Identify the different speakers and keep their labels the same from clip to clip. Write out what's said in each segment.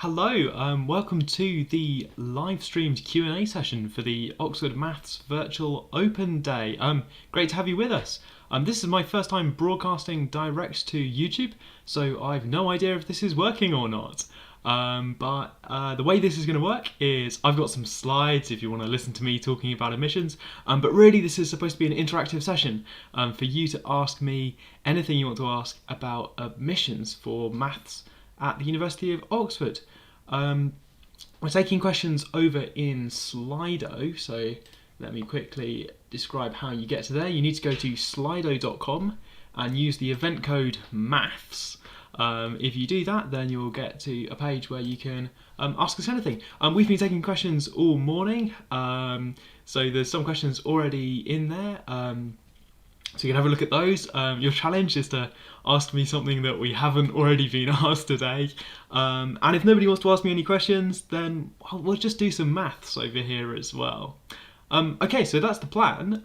Speaker 1: Hello, welcome to the live streamed Q&A session for the Oxford Maths Virtual Open Day. Great to have you with us. This is my first time broadcasting direct to YouTube, so I've no idea if this is working or not. But the way this is going to work is I've got some slides if you want to listen to me talking about admissions, but really this is supposed to be an interactive session for you to ask me anything you want to ask about admissions for maths at the University of Oxford. We're taking questions over in Slido, so let me quickly describe how you get to there. You need to go to slido.com and use the event code MATHS. If you do that, then you'll get to a page where you can ask us anything. We've been taking questions all morning, so there's some questions already in there. So you can have a look at those. Your challenge is to ask me something that we haven't already been asked today. And if nobody wants to ask me any questions, then we'll just do some maths over here as well. Okay, so that's the plan.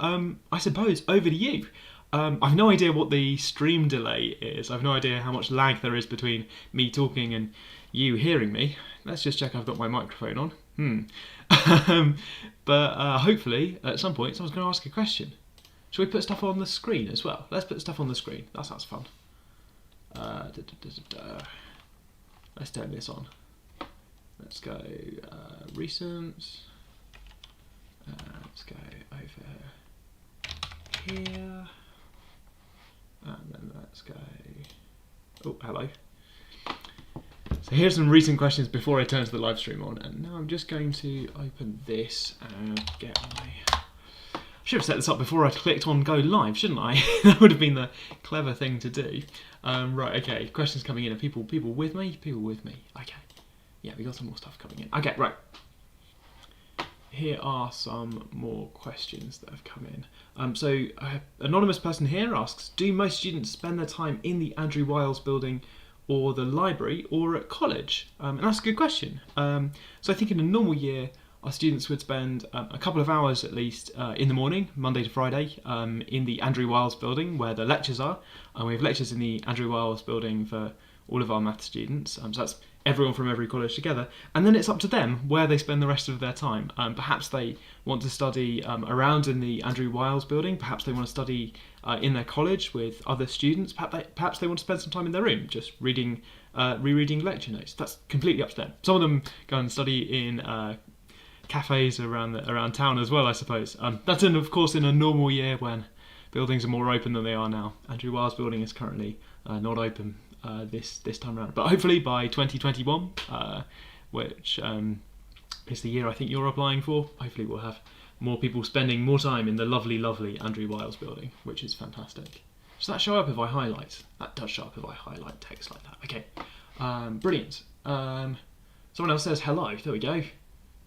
Speaker 1: I suppose over to you. I've no idea what the stream delay is. I've no idea how much lag there is between me talking and you hearing me. Let's just check I've got my microphone on. But hopefully at some point someone's going to ask a question. Shall we put stuff on the screen as well? Let's put stuff on the screen. That sounds fun. Let's turn this on. Let's go recent. Let's go over here. And then let's go... Oh, hello. So here's some recent questions before I turn to the live stream on. And now I'm just going to open this and get my... Should have set this up before I clicked on go live, shouldn't I? That would have been the clever thing to do. Right, okay, questions coming in. Are people with me? People with me. Okay. Yeah, we got some more stuff coming in. Okay, right. Here are some more questions that have come in. So, anonymous person here asks, do most students spend their time in the Andrew Wiles building or the library or at college? And that's a good question. So I think in a normal year, our students would spend a couple of hours at least in the morning, Monday to Friday, in the Andrew Wiles building where the lectures are. We have lectures in the Andrew Wiles building for all of our maths students, so that's everyone from every college together. And then it's up to them where they spend the rest of their time. Perhaps they want to study around in the Andrew Wiles building, perhaps they want to study in their college with other students, perhaps they want to spend some time in their room just rereading lecture notes. That's completely up to them. Some of them go and study in cafes around town as well, I suppose. That's of course in a normal year when buildings are more open than they are now. Andrew Wiles building is currently not open this time around, but hopefully by 2021, which is the year I think you're applying for, hopefully we'll have more people spending more time in the lovely Andrew Wiles building, which is fantastic. Does that show up if I highlight? That does show up if I highlight text like that. Okay, brilliant. Someone else says hello. There we go.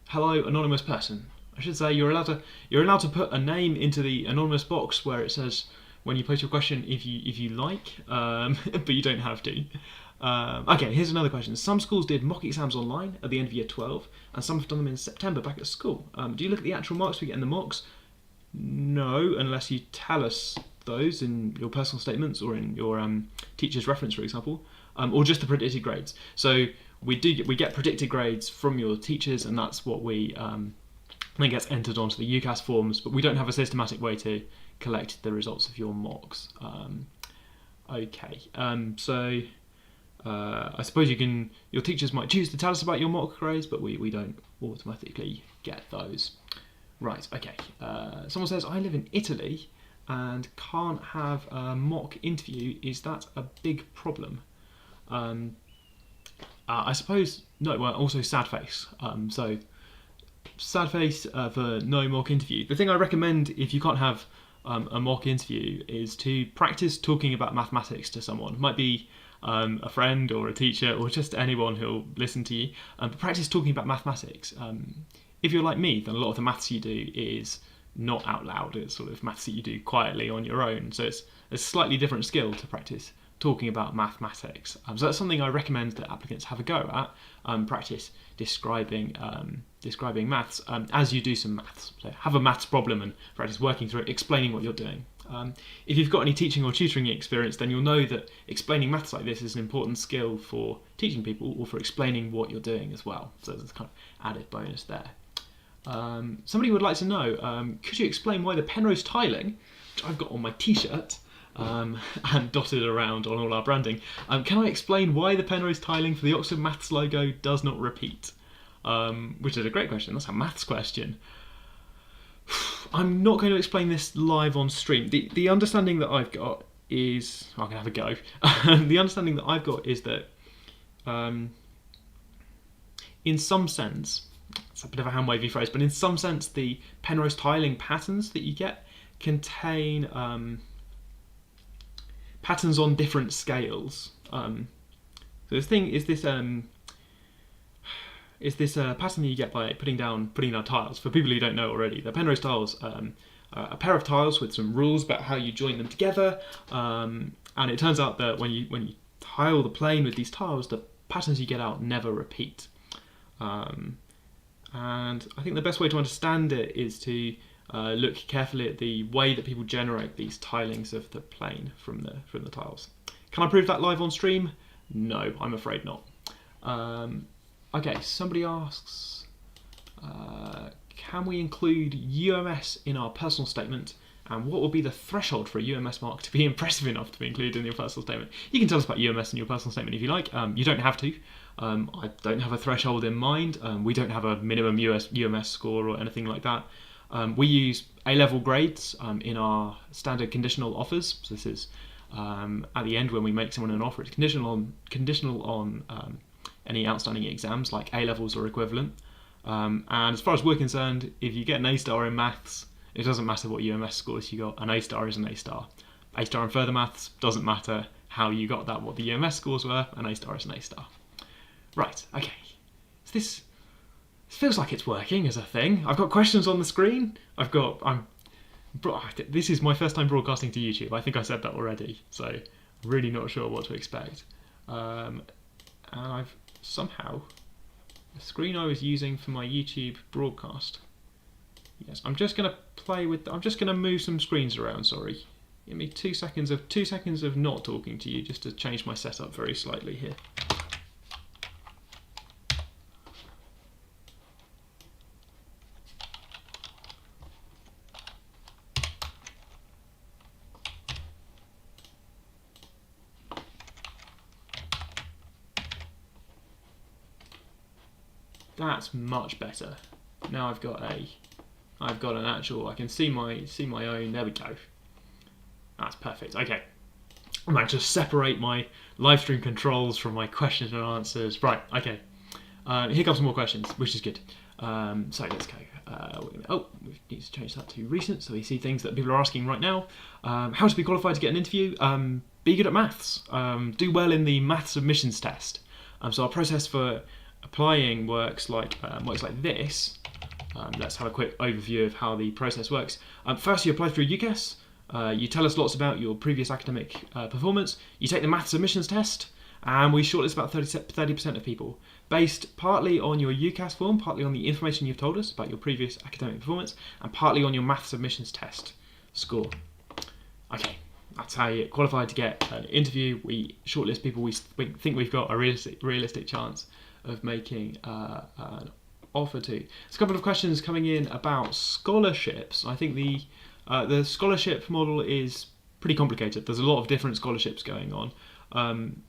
Speaker 1: Hello, anonymous person. I should say you're allowed to put a name into the anonymous box where it says when you post your question if you like, but you don't have to. Okay, here's another question. Some schools did mock exams online at the end of year 12, and some have done them in September back at school. Do you look at the actual marks we get in the mocks? No, unless you tell us those in your personal statements or in your teacher's reference, for example, or just the predicted grades. So we get predicted grades from your teachers, and that's what we then gets entered onto the UCAS forms, but we don't have a systematic way to collect the results of your mocks. Okay, so I suppose your teachers might choose to tell us about your mock grades, but we don't automatically get those. Right, okay. Someone says, I live in Italy and can't have a mock interview. Is that a big problem? I suppose, no, well, also sad face. So, sad face for no mock interview. The thing I recommend if you can't have a mock interview is to practice talking about mathematics to someone. It might be a friend or a teacher or just anyone who'll listen to you. But practice talking about mathematics. If you're like me, then a lot of the maths you do is not out loud. It's sort of maths that you do quietly on your own. So it's a slightly different skill to practice talking about mathematics. So that's something I recommend that applicants have a go at. Practice describing maths as you do some maths. So have a maths problem and practice working through it, explaining what you're doing. If you've got any teaching or tutoring experience, then you'll know that explaining maths like this is an important skill for teaching people or for explaining what you're doing as well. So there's a kind of added bonus there. Somebody would like to know, could you explain why the Penrose tiling, which I've got on my t-shirt, and dotted around on all our branding, can I explain why the Penrose tiling for the Oxford Maths logo does not repeat? Which is a great question. That's a maths question. I'm not going to explain this live on stream. The understanding that I've got is... I'm going to have a go. The understanding that I've got is that in some sense, it's a bit of a hand-wavy phrase, but in some sense the Penrose tiling patterns that you get contain patterns on different scales. So the thing is this pattern that you get by putting down tiles. For people who don't know already, the Penrose tiles a pair of tiles with some rules about how you join them together, and it turns out that when you tile the plane with these tiles, the patterns you get out never repeat. And I think the best way to understand it is to look carefully at the way that people generate these tilings of the plane from the tiles. Can I prove that live on stream? No, I'm afraid not. Okay, somebody asks, can we include UMS in our personal statement, and what will be the threshold for a UMS mark to be impressive enough to be included in your personal statement? You can tell us about UMS in your personal statement if you like. You don't have to. I don't have a threshold in mind. We don't have a minimum UMS score or anything like that. We use A-level grades in our standard conditional offers. So this is at the end when we make someone an offer. It's conditional on any outstanding exams like A-levels or equivalent. And as far as we're concerned, if you get an A-star in maths, it doesn't matter what UMS scores you got. An A-star is an A-star. A-star in further maths doesn't matter how you got that, what the UMS scores were. An A-star is an A-star. Right, okay. So this feels like it's working as a thing. I've got questions on the screen. This is my first time broadcasting to YouTube. I think I said that already, so really not sure what to expect. And I've somehow, the screen I was using for my YouTube broadcast. Yes, I'm just going to move some screens around, sorry. Give me 2 seconds of not talking to you just to change my setup very slightly here. That's much better. Now I've got an actual, I can see my own, there we go. That's perfect, okay. I might just separate my live stream controls from my questions and answers. Right, okay. Here comes some more questions, which is good. So let's go. We need to change that to recent so we see things that people are asking right now. How to be qualified to get an interview? Be good at maths. Do well in the maths admissions test. So our process for applying works like this. Let's have a quick overview of how the process works. First, you apply through UCAS. You tell us lots about your previous academic performance. You take the maths admissions test, and we shortlist about 30% of people, based partly on your UCAS form, partly on the information you've told us about your previous academic performance, and partly on your maths admissions test score. Okay, that's how you get qualified to get an interview. We shortlist people we think we've got a realistic chance of making an offer to. There's a couple of questions coming in about scholarships. I think the scholarship model is pretty complicated. There's a lot of different scholarships going on.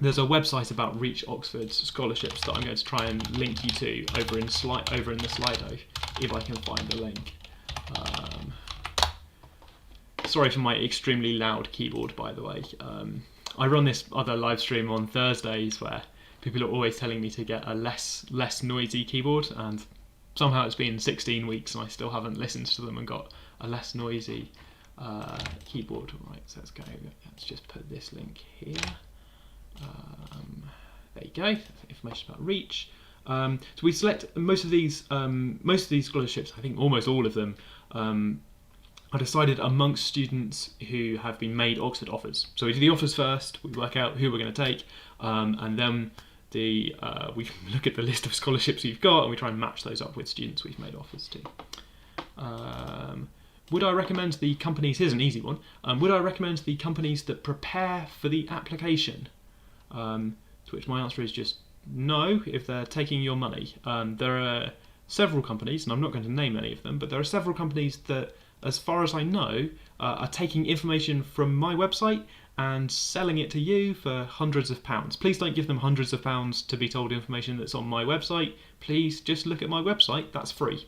Speaker 1: There's a website about Reach Oxford's scholarships that I'm going to try and link you to over in the Slido, if I can find the link. Sorry for my extremely loud keyboard, by the way. I run this other live stream on Thursdays where people are always telling me to get a less noisy keyboard, and somehow it's been 16 weeks and I still haven't listened to them and got a less noisy keyboard. Right, so let's just put this link here. There you go, information about Reach. So we select most of these scholarships, I think almost all of them, are decided amongst students who have been made Oxford offers. So we do the offers first, we work out who we're going to take, and then we look at the list of scholarships we've got and we try and match those up with students we've made offers to. would I recommend the companies? Here's an easy one. Would I recommend the companies that prepare for the application? To which my answer is just no, if they're taking your money. There are several companies, and I'm not going to name any of them, but there are several companies that, as far as I know, are taking information from my website and selling it to you for hundreds of pounds. Please don't give them hundreds of pounds to be told information that's on my website. Please just look at my website, that's free.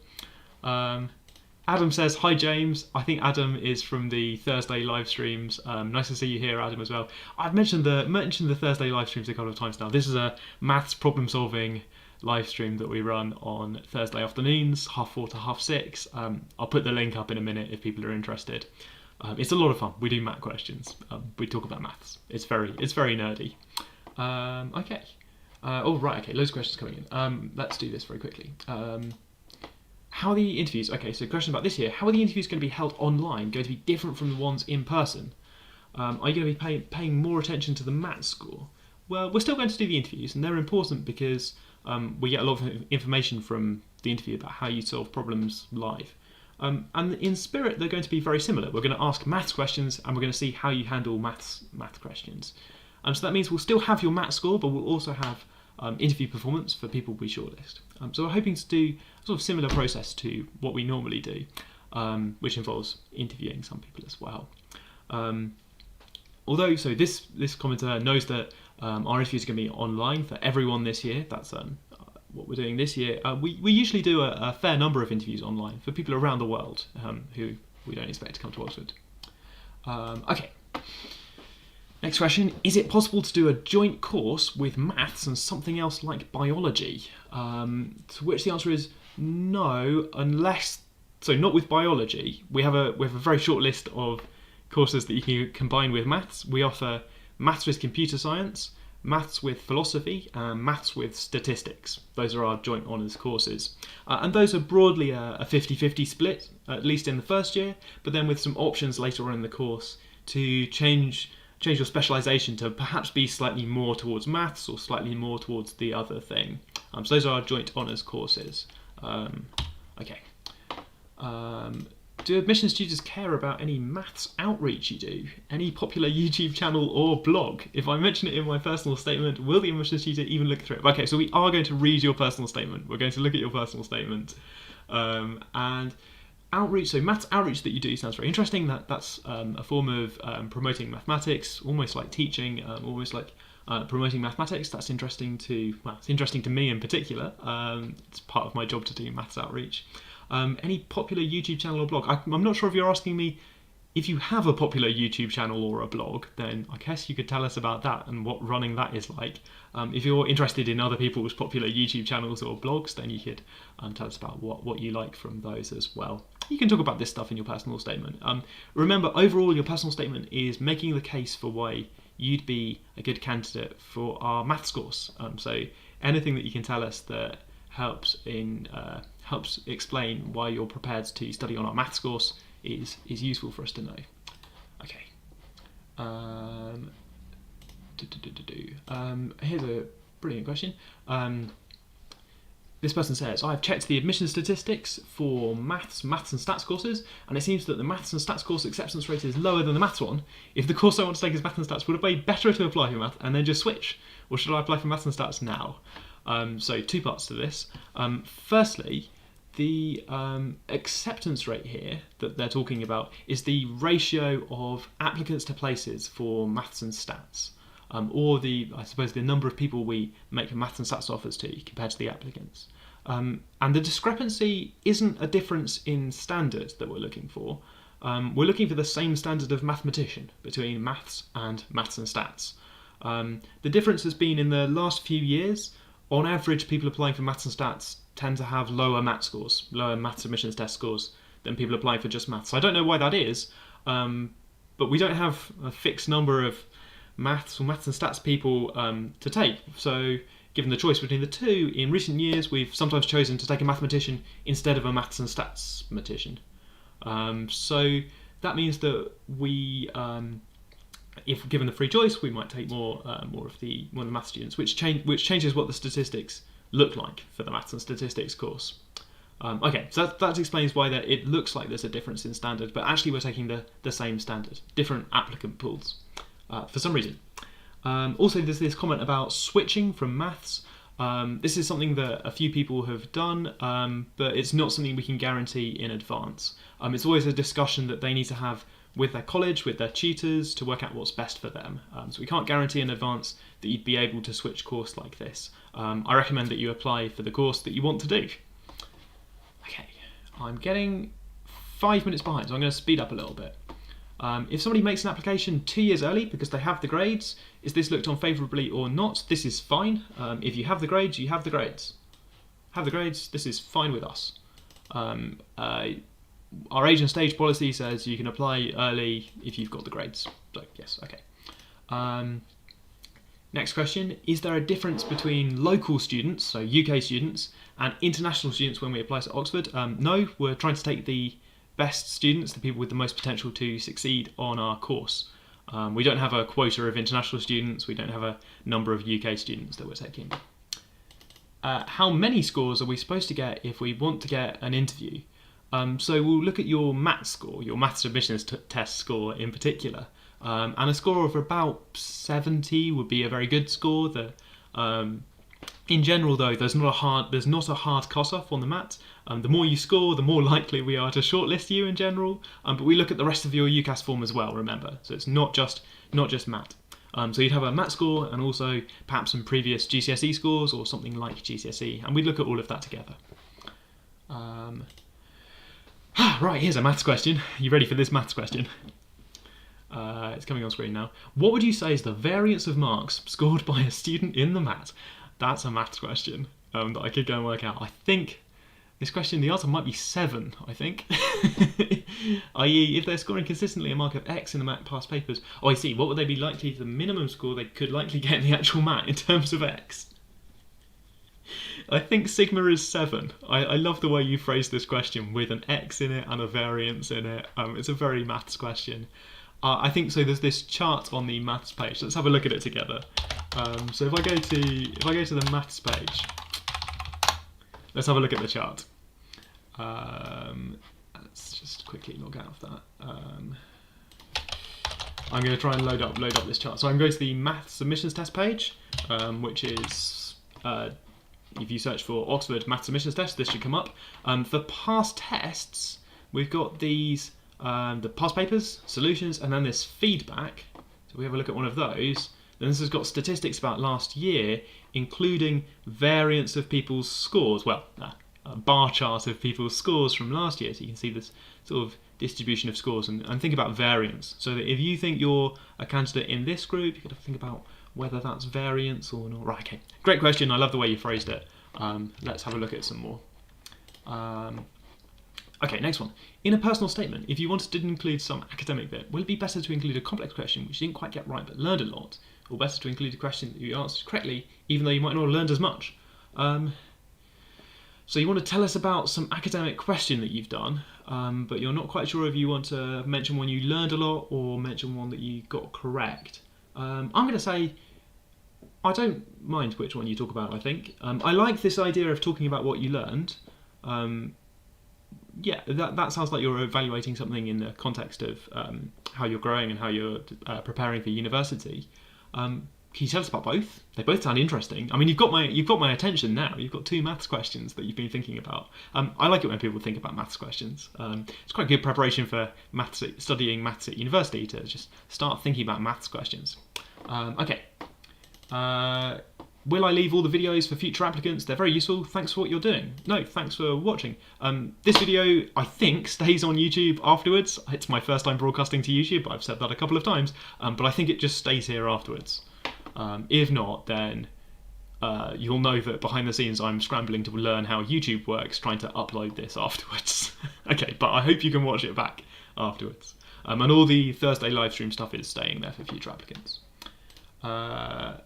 Speaker 1: Adam says, hi James. I think Adam is from the Thursday live streams. Nice to see you here, Adam, as well. I've mentioned the Thursday live streams a couple of times now. This is a maths problem solving live stream that we run on Thursday afternoons, 4:30 to 6:30. I'll put the link up in a minute if people are interested. It's a lot of fun. We do math questions. We talk about maths. It's very nerdy. Okay. Okay. Loads of questions coming in. Let's do this very quickly. How are the interviews? Okay, so question about this year. How are the interviews going to be held online? Going to be different from the ones in person? Are you going to be paying more attention to the maths score? Well, we're still going to do the interviews, and they're important because we get a lot of information from the interview about how you solve problems live. And in spirit, they're going to be very similar. We're going to ask maths questions, and we're going to see how you handle math questions. So that means we'll still have your maths score, but we'll also have interview performance for people we shortlist. So we're hoping to do a sort of similar process to what we normally do, which involves interviewing some people as well. Although, so this commenter knows that our interviews are going to be online for everyone this year. That's what we're doing this year. We usually do a fair number of interviews online for people around the world who we don't expect to come to Oxford. Okay. Next question, is it possible to do a joint course with maths and something else like biology? To which the answer is no, not with biology. We have a very short list of courses that you can combine with maths. We offer maths with computer science, maths with philosophy, and maths with statistics. Those are our joint honours courses. And those are broadly a 50-50 split, at least in the first year, but then with some options later on in the course to change your specialisation to perhaps be slightly more towards maths or slightly more towards the other thing. So those are our joint honours courses. Okay. Do admissions tutors care about any maths outreach you do? Any popular YouTube channel or blog? If I mention it in my personal statement, will the admissions tutor even look through it? Okay, so we are going to read your personal statement. We're going to look at your personal statement. And outreach, so maths outreach that you do sounds very interesting. That's a form of promoting mathematics, almost like teaching, almost like promoting mathematics. That's interesting it's interesting to me in particular. It's part of my job to do maths outreach. Any popular YouTube channel or blog? I'm not sure if you're asking me if you have a popular YouTube channel or a blog, then I guess you could tell us about that and what running that is like. If you're interested in other people's popular YouTube channels or blogs, then you could tell us about what you like from those as well. You can talk about this stuff in your personal statement. Remember, overall, your personal statement is making the case for why you'd be a good candidate for our maths course. So anything that you can tell us that helps explain why you're prepared to study on our maths course is useful for us to know. Okay. Here's a brilliant question. This person says, I've checked the admission statistics for maths and stats courses, and it seems that the maths and stats course acceptance rate is lower than the maths one. If the course I want to take is maths and stats, would it be better to apply for maths and then just switch? Or should I apply for maths and stats now? So two parts to this. Firstly, the acceptance rate here that they're talking about is the ratio of applicants to places for maths and stats. Or the number of people we make maths and stats offers to compared to the applicants. And the discrepancy isn't a difference in standard that we're looking for. We're looking for the same standard of mathematician between maths and stats. The difference has been in the last few years. On average, people applying for maths and stats tend to have lower maths admissions test scores than people applying for just maths. I don't know why that is, but we don't have a fixed number of maths and stats people to take. So given the choice between the two, in recent years we've sometimes chosen to take a mathematician instead of a maths and stats matician. So that means that we, if given the free choice, we might take more of the maths students, which changes what the statistics look like for the maths and statistics course. Okay, so that explains why it looks like there's a difference in standard, but actually we're taking the same standard, different applicant pools, for some reason. Also, there's this comment about switching from maths. This is something that a few people have done, but it's not something we can guarantee in advance. It's always a discussion that they need to have with their college, with their tutors, to work out what's best for them. So we can't guarantee in advance that you'd be able to switch course like this. I recommend that you apply for the course that you want to do. Okay, I'm getting 5 minutes behind, so I'm going to speed up a little bit. If somebody makes an application 2 years early because they have the grades, is this looked on favourably or not? This is fine. If you have the grades, you have the grades. Have the grades, this is fine with us. Our age and stage policy says you can apply early if you've got the grades. So, yes, okay. Next question, is there a difference between local students, so UK students, and international students when we apply to Oxford? No, we're trying to take the best students, the people with the most potential to succeed on our course. We don't have a quota of international students, we don't have a number of UK students that we're taking. How many scores are we supposed to get if we want to get an interview? So we'll look at your maths score, your maths admissions test score in particular. And a score of about 70 would be a very good score. In general, though, there's not a hard cut-off on the maths. The more you score, the more likely we are to shortlist you in general. But we look at the rest of your UCAS form as well. Remember, so it's not just math. So you'd have a maths score and also perhaps some previous GCSE scores or something like GCSE, and we'd look at all of that together. Right, here's a maths question. You ready for this maths question? It's coming on screen now. What would you say is the variance of marks scored by a student in the maths? That's a maths question that I could go and work out. I think this question, the answer might be 7, I think. I.e., if they're scoring consistently a mark of X in the math past papers, I see, what would they be likely, the minimum score they could likely get in the actual math in terms of X? I think sigma is 7. I love the way you phrased this question with an X in it and a variance in it. It's a very maths question. I think so. There's this chart on the maths page. Let's have a look at it together. So if I go to the maths page, let's have a look at the chart. Let's just quickly log out of that. I'm going to try and load up this chart. So I'm going to the maths submissions test page, which is if you search for Oxford maths submissions test, this should come up. For past tests, we've got these. The past papers, solutions, and then this feedback. So we have a look at one of those. Then this has got statistics about last year, including variance of people's scores. Well, a bar chart of people's scores from last year. So you can see this sort of distribution of scores and think about variance. So that if you think you're a candidate in this group, you've got to think about whether that's variance or not. Right, okay. Great question. I love the way you phrased it. Let's have a look at some more. Okay, next one. In a personal statement, if you wanted to include some academic bit, will it be better to include a complex question which you didn't quite get right but learned a lot, or better to include a question that you answered correctly even though you might not have learned as much? So you want to tell us about some academic question that you've done, but you're not quite sure if you want to mention one you learned a lot or mention one that you got correct. I'm going to say I don't mind which one you talk about, I think. I like this idea of talking about what you learned. Yeah, that sounds like you're evaluating something in the context of how you're growing and how you're preparing for university. Can you tell us about both? They both sound interesting. I mean, you've got my attention now. You've got 2 maths questions that you've been thinking about. I like it when people think about maths questions. It's quite good preparation for studying maths at university to just start thinking about maths questions. Okay. Will I leave all the videos for future applicants? They're very useful. Thanks for what you're doing. No, thanks for watching. This video, I think, stays on YouTube afterwards. It's my first time broadcasting to YouTube. I've said that a couple of times, but I think it just stays here afterwards. If not, then you'll know that behind the scenes I'm scrambling to learn how YouTube works, trying to upload this afterwards. Okay, but I hope you can watch it back afterwards. And all the Thursday live stream stuff is staying there for future applicants.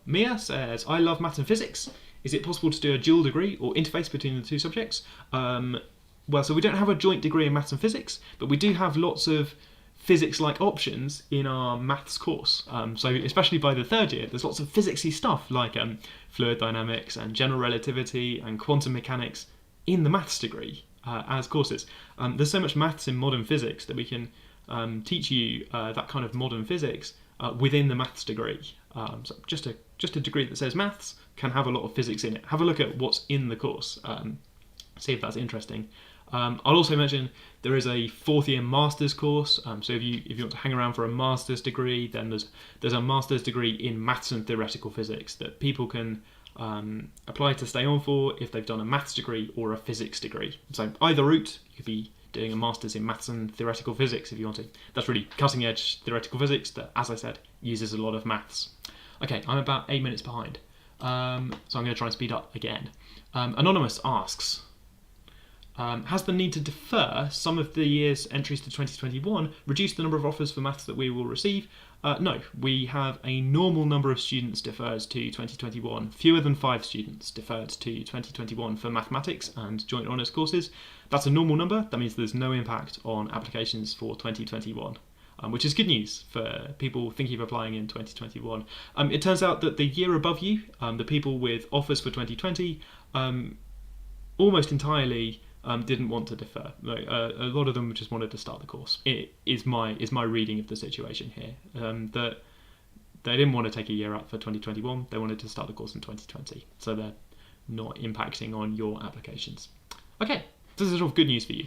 Speaker 1: Mia says, I love maths and physics. Is it possible to do a dual degree or interface between the 2 subjects? Well, so we don't have a joint degree in maths and physics, but we do have lots of physics-like options in our maths course. So especially by the 3rd year, there's lots of physicsy stuff like fluid dynamics and general relativity and quantum mechanics in the maths degree. as courses. There's so much maths in modern physics that we can teach you that kind of modern physics within the maths degree. So just a degree that says maths can have a lot of physics in it. Have a look at what's in the course. See if that's interesting. I'll also mention there is a fourth year master's course. So if you want to hang around for a master's degree, then there's a master's degree in maths and theoretical physics that people can apply to stay on for if they've done a maths degree or a physics degree. So either route, you could be doing a master's in maths and theoretical physics if you want to. That's really cutting edge theoretical physics that, as I said, uses a lot of maths. Okay, I'm about 8 minutes behind, so I'm going to try and speed up again. Anonymous asks, has the need to defer some of the year's entries to 2021 reduced the number of offers for maths that we will receive? No, we have a normal number of students deferred to 2021. Fewer than 5 students deferred to 2021 for mathematics and joint honours courses. That's a normal number. That means there's no impact on applications for 2021. Which is good news for people thinking of applying in 2021. It turns out that the year above you, the people with offers for 2020, almost entirely didn't want to defer. A lot of them just wanted to start the course. It is my reading of the situation here. That they didn't want to take a year out for 2021. They wanted to start the course in 2020. So they're not impacting on your applications. Okay, this is sort of good news for you.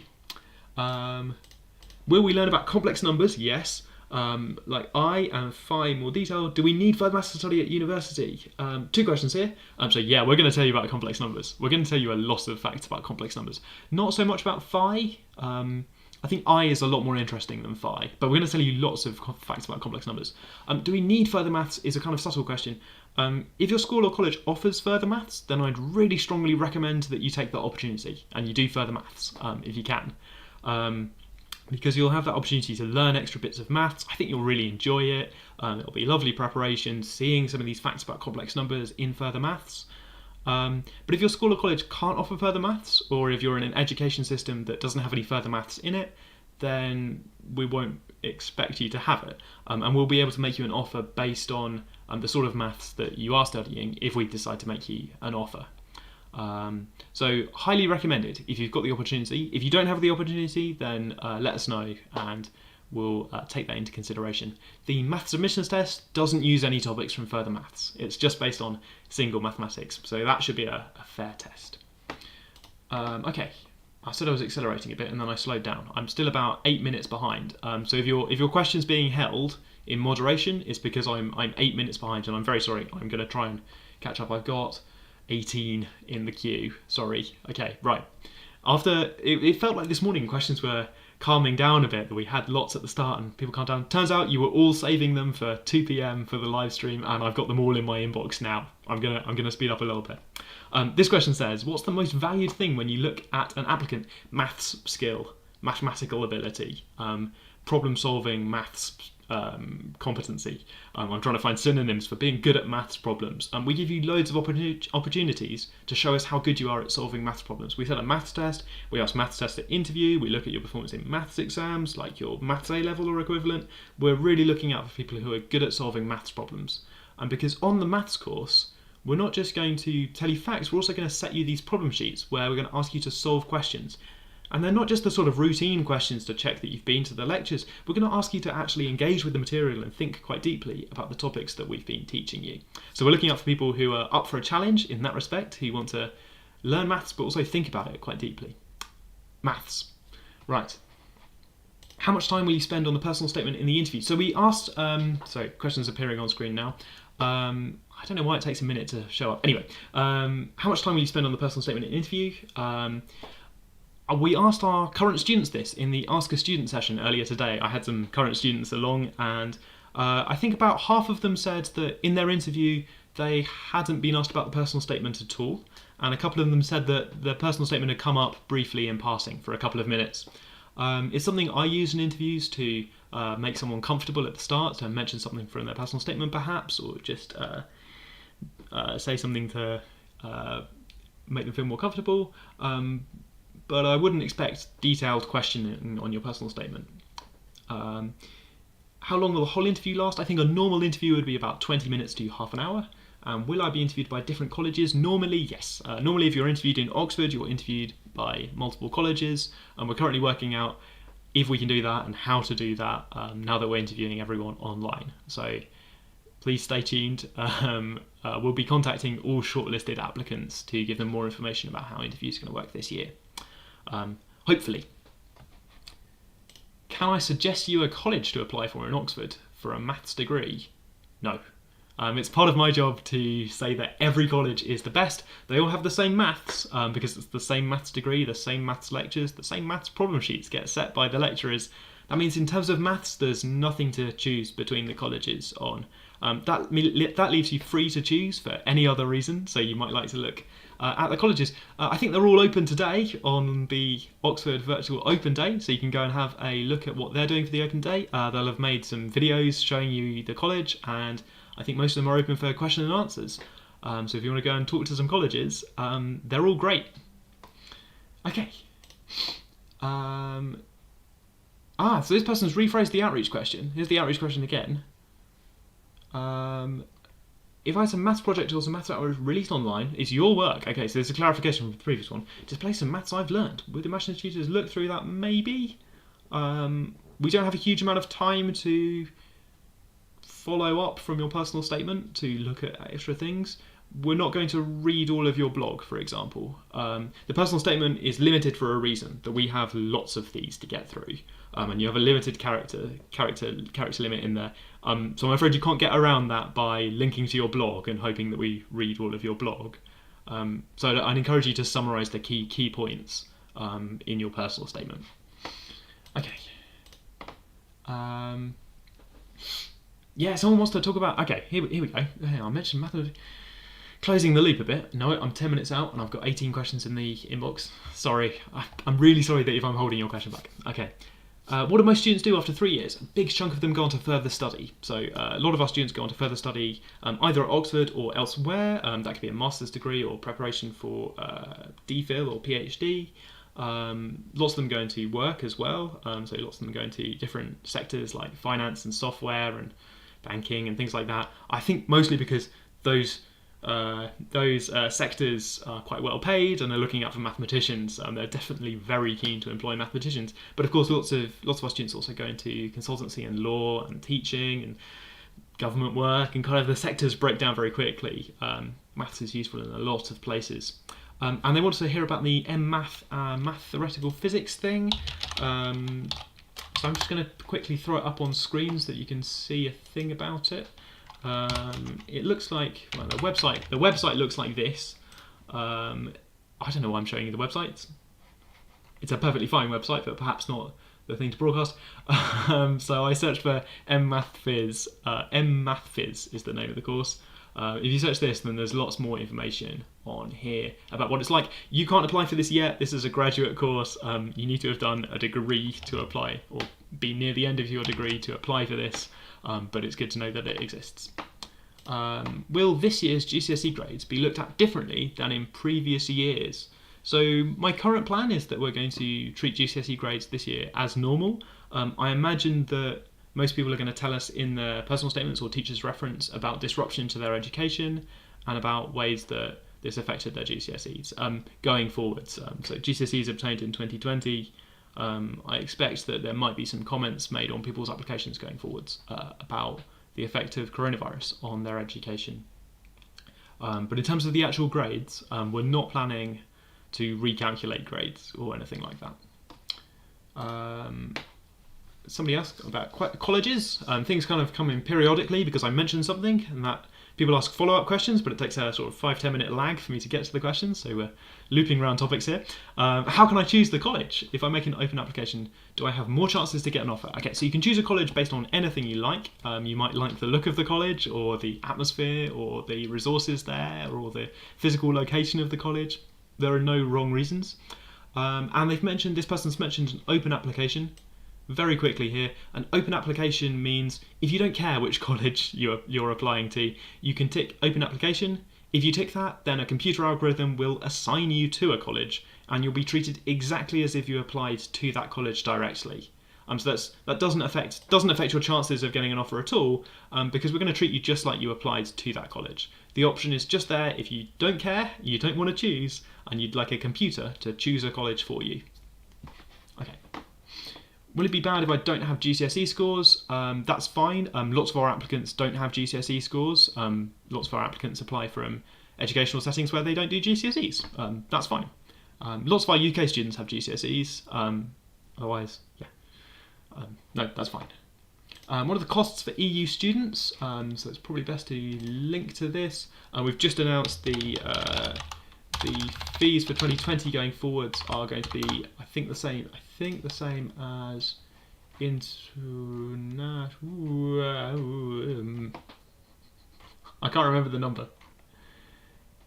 Speaker 1: Will we learn about complex numbers? Yes. Like I and phi more detail. Do we need further maths to study at university? 2 questions here. So yeah, we're going to tell you about complex numbers. We're going to tell you a lot of facts about complex numbers. Not so much about phi. I think I is a lot more interesting than phi, but we're going to tell you lots of facts about complex numbers. Do we need further maths is a kind of subtle question. If your school or college offers further maths, then I'd really strongly recommend that you take that opportunity and you do further maths if you can. Because you'll have that opportunity to learn extra bits of maths. I think you'll really enjoy it. It'll be lovely preparation, seeing some of these facts about complex numbers in further maths. But if your school or college can't offer further maths, or if you're in an education system that doesn't have any further maths in it, then we won't expect you to have it. And we'll be able to make you an offer based on the sort of maths that you are studying if we decide to make you an offer. So highly recommended if you've got the opportunity. If you don't have the opportunity, then let us know and we'll take that into consideration. The maths admissions test doesn't use any topics from further maths. It's just based on single mathematics, so that should be a fair test. Okay, I said I was accelerating a bit and then I slowed down. I'm still about 8 minutes behind. So if your question's being held in moderation, it's because I'm 8 minutes behind, and I'm very sorry. I'm going to try and catch up. I've got 18 in the queue. Sorry. Okay, right. After it felt like this morning questions were calming down a bit, that we had lots at the start and people calmed down. Turns out you were all saving them for 2 p.m. for the live stream, and I've got them all in my inbox now. I'm gonna speed up a little bit. This question says, what's the most valued thing when you look at an applicant? Maths skill, mathematical ability, problem solving, maths competency. I'm trying to find synonyms for being good at maths problems. We give you loads of opportunities to show us how good you are at solving maths problems. We set a maths test, we ask maths test at interview, we look at your performance in maths exams, like your maths A level or equivalent. We're really looking out for people who are good at solving maths problems. And because on the maths course, we're not just going to tell you facts, we're also going to set you these problem sheets where we're going to ask you to solve questions. And they're not just the sort of routine questions to check that you've been to the lectures. We're going to ask you to actually engage with the material and think quite deeply about the topics that we've been teaching you. So we're looking out for people who are up for a challenge in that respect, who want to learn maths but also think about it quite deeply. Maths. Right. How much time will you spend on the personal statement in the interview? So we asked, sorry, questions appearing on screen now. I don't know why it takes a minute to show up. Anyway, how much time will you spend on the personal statement in the interview? We asked our current students this in the Ask a Student session earlier today. I had some current students along, and I think about half of them said that in their interview they hadn't been asked about the personal statement at all, and a couple of them said that the personal statement had come up briefly in passing for a couple of minutes. It's something I use in interviews to make someone comfortable at the start, to mention something from their personal statement perhaps, or just say something to make them feel more comfortable. But I wouldn't expect detailed questioning on your personal statement. How long will the whole interview last? I think a normal interview would be about 20 minutes to half an hour. Will I be interviewed by different colleges? Normally, yes. Normally, if you're interviewed in Oxford, you're interviewed by multiple colleges, and we're currently working out if we can do that and how to do that now that we're interviewing everyone online. So please stay tuned. We'll be contacting all shortlisted applicants to give them more information about how interviews are going to work this year. Hopefully. Can I suggest you a college to apply for in Oxford for a maths degree? No. It's part of my job to say that every college is the best. They all have the same maths because it's the same maths degree, the same maths lectures, the same maths problem sheets get set by the lecturers. That means in terms of maths, there's nothing to choose between the colleges on. That leaves you free to choose for any other reason, so you might like to look at the colleges. I think they're all open today on the Oxford Virtual Open Day, so you can go and have a look at what they're doing for the Open Day. They'll have made some videos showing you the college, and I think most of them are open for question and answers. So if you want to go and talk to some colleges, they're all great. Okay. So this person's rephrased the outreach question. Here's the outreach question again. If I had some maths project or some maths that were released online, it's your work. Okay, so there's a clarification from the previous one. Display some maths I've learned. Would imaginative tutors look through that? Maybe. We don't have a huge amount of time to follow up from your personal statement to look at extra things. We're not going to read all of your blog, for example. The personal statement is limited for a reason, that we have lots of these to get through, and you have a limited character limit in there. So I'm afraid you can't get around that by linking to your blog and hoping that we read all of your blog. So I'd encourage you to summarise the key points in your personal statement. Okay. Yeah, someone wants to talk about. Okay, here we go. I mentioned mathematics. Closing the loop a bit. No, I'm 10 minutes out and I've got 18 questions in the inbox. Sorry, I'm really sorry that if I'm holding your question back. Okay. What do most students do after 3 years? A big chunk of them go on to further study. So a lot of our students go on to further study either at Oxford or elsewhere. That could be a master's degree or preparation for DPhil or PhD. Lots of them go into work as well. So lots of them go into different sectors like finance and software and banking and things like that. I think mostly because those sectors are quite well paid and are looking out for mathematicians. They're definitely very keen to employ mathematicians. But of course, lots of our students also go into consultancy and law and teaching and government work, and kind of the sectors break down very quickly. Maths is useful in a lot of places. And they want to hear about the math theoretical physics thing. So I'm just going to quickly throw it up on screen so that you can see a thing about it. It looks like, well, the website looks like this. I don't know why I'm showing you the website. It's a perfectly fine website, but perhaps not the thing to broadcast. So I searched for mMathPhys. mMathPhys is the name of the course. If you search this, then there's lots more information on here about what it's like. You can't apply for this yet. This is a graduate course. You need to have done a degree to apply, or be near the end of your degree to apply for this. But it's good to know that it exists. Will this year's GCSE grades be looked at differently than in previous years? So my current plan is that we're going to treat GCSE grades this year as normal. I imagine that most people are going to tell us in their personal statements or teachers' reference about disruption to their education and about ways that this affected their GCSEs going forwards. So GCSEs obtained in 2020. I expect that there might be some comments made on people's applications going forwards about the effect of coronavirus on their education. But in terms of the actual grades, we're not planning to recalculate grades or anything like that. Somebody asked about colleges. Things kind of come in periodically because I mentioned something, and that people ask follow-up questions, but it takes a sort of 5-10 minute lag for me to get to the questions, so we're looping around topics here. How can I choose the college? If I make an open application, do I have more chances to get an offer? Okay, so you can choose a college based on anything you like. You might like the look of the college, or the atmosphere, or the resources there, or the physical location of the college. There are no wrong reasons. And this person's mentioned an open application. Very quickly here, an open application means if you don't care which college you're applying to, you can tick open application. If you tick that, then a computer algorithm will assign you to a college, and you'll be treated exactly as if you applied to that college directly. So that doesn't affect your chances of getting an offer at all, because we're going to treat you just like you applied to that college. The option is just there if you don't care, you don't want to choose, and you'd like a computer to choose a college for you. Okay. Will it be bad if I don't have GCSE scores? That's fine. Lots of our applicants don't have GCSE scores. Lots of our applicants apply from educational settings where they don't do GCSEs. That's fine. Lots of our UK students have GCSEs. Otherwise, yeah. No, that's fine. What are the costs for EU students? So it's probably best to link to this. We've just announced the fees for 2020 going forwards are going to be, I think the same as international. I can't remember the number.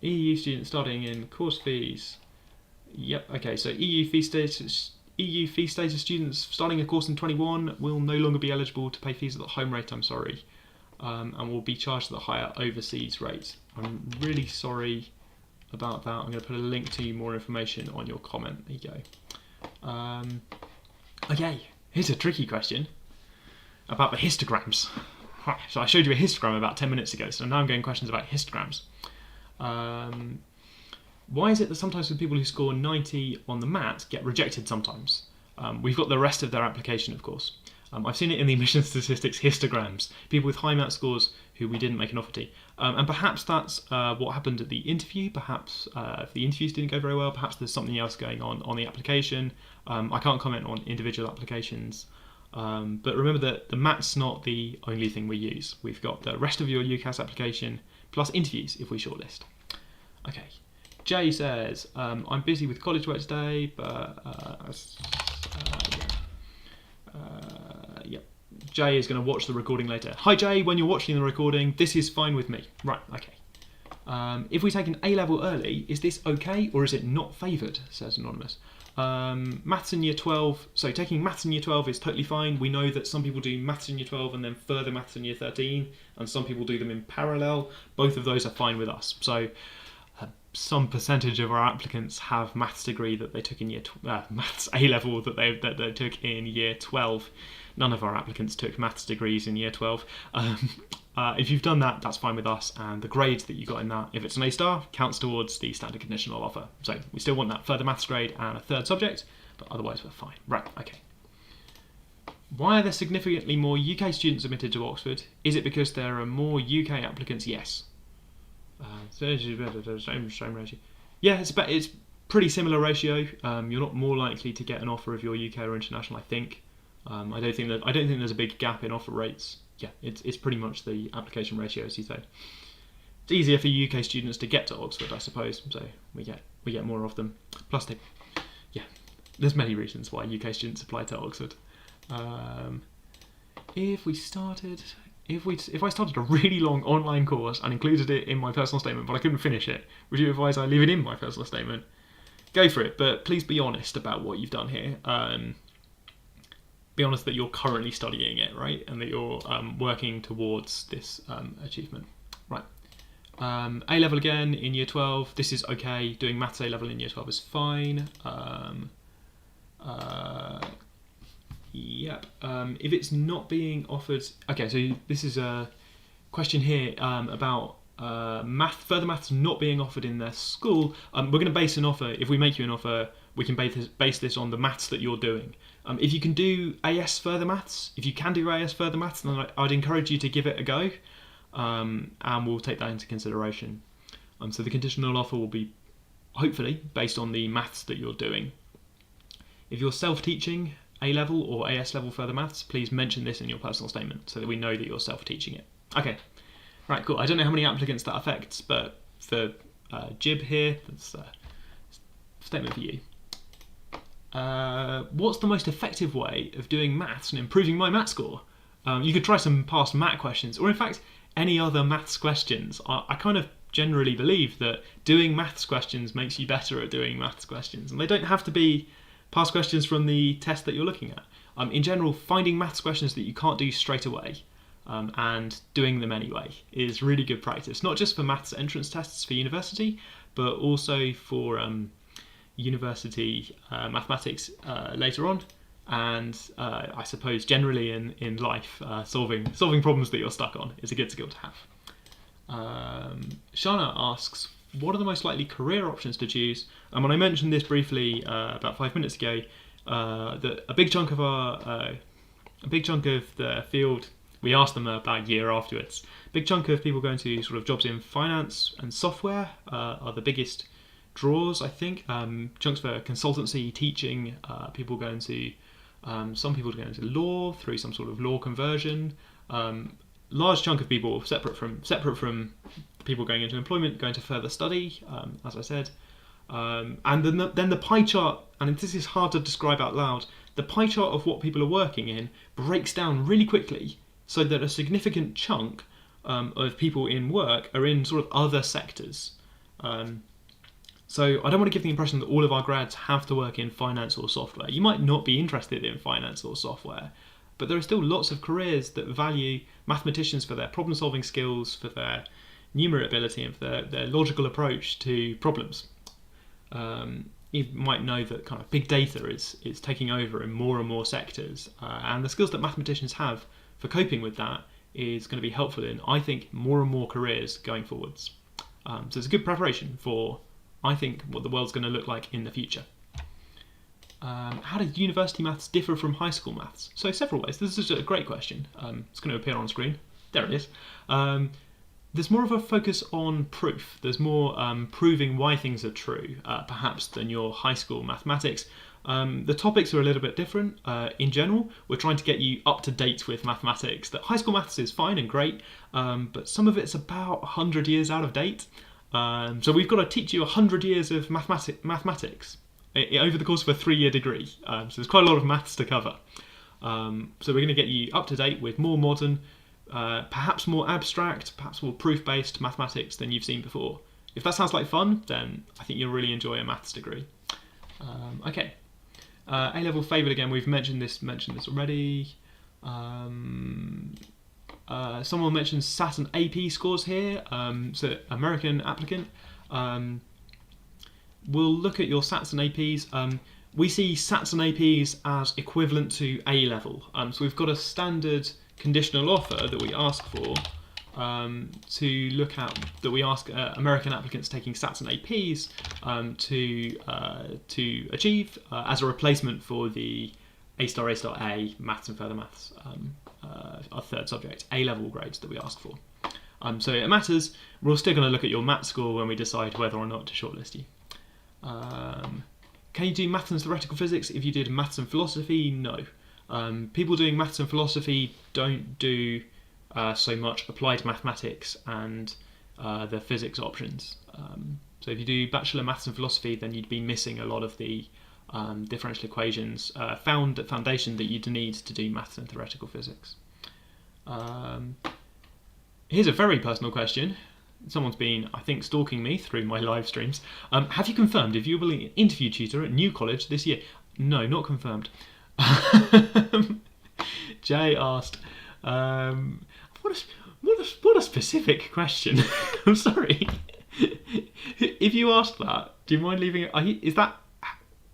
Speaker 1: EU students starting in course fees. Yep. Okay. So EU fee status students starting a course in 21 will no longer be eligible to pay fees at the home rate. I'm sorry, and will be charged at the higher overseas rate. I'm really sorry about that. I'm going to put a link to more information on your comment. There you go. Okay, here's a tricky question about the histograms. So I showed you a histogram about 10 minutes ago, so now I'm getting questions about histograms. Why is it that sometimes with people who score 90 on the MAT get rejected sometimes? We've got the rest of their application, of course. I've seen it in the admission statistics histograms, people with high MAT scores who we didn't make an offer to. And perhaps that's what happened at the interview. Perhaps if the interviews didn't go very well, perhaps there's something else going on the application. I can't comment on individual applications. But remember that the MAT's not the only thing we use. We've got the rest of your UCAS application plus interviews if we shortlist. Okay. Jay says, I'm busy with college work today, but yep. Jay is going to watch the recording later. Hi Jay, when you're watching the recording, this is fine with me. Right, okay. If we take an A-level early, is this okay or is it not favoured, says Anonymous. Maths in year 12, so taking maths in year 12 is totally fine. We know that some people do maths in year 12 and then further maths in year 13, and some people do them in parallel. Both of those are fine with us. So some percentage of our applicants have maths degree that they took in maths A-level that they took in year 12. None of our applicants took maths degrees in year 12. If you've done that, that's fine with us, and the grade that you got in that, if it's an A-star, counts towards the standard conditional offer. So we still want that further maths grade and a third subject, but otherwise we're fine. Right, okay. Why are there significantly more UK students admitted to Oxford? Is it because there are more UK applicants? Yes. Same ratio. Yeah, it's pretty similar ratio. You're not more likely to get an offer if you're UK or international, I think. I don't think there's a big gap in offer rates. Yeah, it's pretty much the application ratio, as you say. It's easier for UK students to get to Oxford, I suppose. So we get more of them. Plus, there's many reasons why UK students apply to Oxford. If I started a really long online course and included it in my personal statement, but I couldn't finish it, would you advise I leave it in my personal statement? Go for it, but please be honest about what you've done here. Be honest that you're currently studying it, right? And that you're working towards this achievement. Right. A-level again in year 12, this is okay. Doing maths A-level in year 12 is fine. Yep. If it's not being offered... Okay, so this is a question here about further maths not being offered in their school. We're going to base an offer. If we make you an offer, we can base this on the maths that you're doing. If you can do AS further maths, then I'd encourage you to give it a go, and we'll take that into consideration. So the conditional offer will be, hopefully, based on the maths that you're doing. If you're self-teaching A-level or AS level further maths, please mention this in your personal statement so that we know that you're self-teaching it. Okay, right, cool. I don't know how many applicants that affects, but for Jib here, that's a statement for you. What's the most effective way of doing maths and improving my maths score? You could try some past math questions, or in fact, any other maths questions. I kind of generally believe that doing maths questions makes you better at doing maths questions, and they don't have to be past questions from the test that you're looking at. In general, finding maths questions that you can't do straight away and doing them anyway is really good practice, not just for maths entrance tests for university, but also for university mathematics later on, and I suppose generally in life, solving problems that you're stuck on is a good skill to have. Shana asks, what are the most likely career options to choose? And when I mentioned this briefly about 5 minutes ago, that a big chunk of the field, we asked them about a year afterwards. Big chunk of people going to sort of jobs in finance and software are the biggest draws, I think. Chunks for consultancy, teaching, people going to some people going to law through some sort of law conversion. Large chunk of people separate from people going into employment, going to further study, as I said. And then the pie chart, and this is hard to describe out loud, the pie chart of what people are working in breaks down really quickly, so that a significant chunk of people in work are in sort of other sectors. So I don't want to give the impression that all of our grads have to work in finance or software. You might not be interested in finance or software, but there are still lots of careers that value mathematicians for their problem-solving skills, for their numerate ability, and for their logical approach to problems. You might know that kind of big data is taking over in more and more sectors, and the skills that mathematicians have for coping with that is going to be helpful in, I think, more and more careers going forwards. So it's a good preparation for, I think, what the world's going to look like in the future. How does university maths differ from high school maths? So several ways. This is a great question. It's going to appear on screen. There it is. There's more of a focus on proof. There's more proving why things are true, perhaps, than your high school mathematics. The topics are a little bit different. In general, we're trying to get you up to date with mathematics. That high school maths is fine and great, but some of it's about 100 years out of date. So we've got to teach you 100 years of mathematics over the course of a 3-year degree. So there's quite a lot of maths to cover. So we're going to get you up to date with more modern, perhaps more abstract, perhaps more proof-based mathematics than you've seen before. If that sounds like fun, then I think you'll really enjoy a maths degree. Okay. A-level favoured again. We've mentioned this already. Someone mentioned SAT and AP scores here. So American applicant. We'll look at your SATs and APs. We see SATs and APs as equivalent to A-level. So we've got a standard conditional offer that we ask for to look at, that we ask American applicants taking SATs and APs to achieve as a replacement for the A*A maths and further maths, our third subject, A-level grades that we ask for. So it matters. We're still going to look at your maths score when we decide whether or not to shortlist you. Can you do maths and theoretical physics if you did maths and philosophy? No. People doing maths and philosophy don't do so much applied mathematics and the physics options. So if you do bachelor maths and philosophy, then you'd be missing a lot of the differential equations foundation that you'd need to do maths and theoretical physics. Here's a very personal question. Someone's been, I think, stalking me through my live streams. Have you confirmed if you will be an interview tutor at New College this year? No, not confirmed. Jay asked, what a specific question. I'm sorry. If you asked that, do you mind leaving it? Is that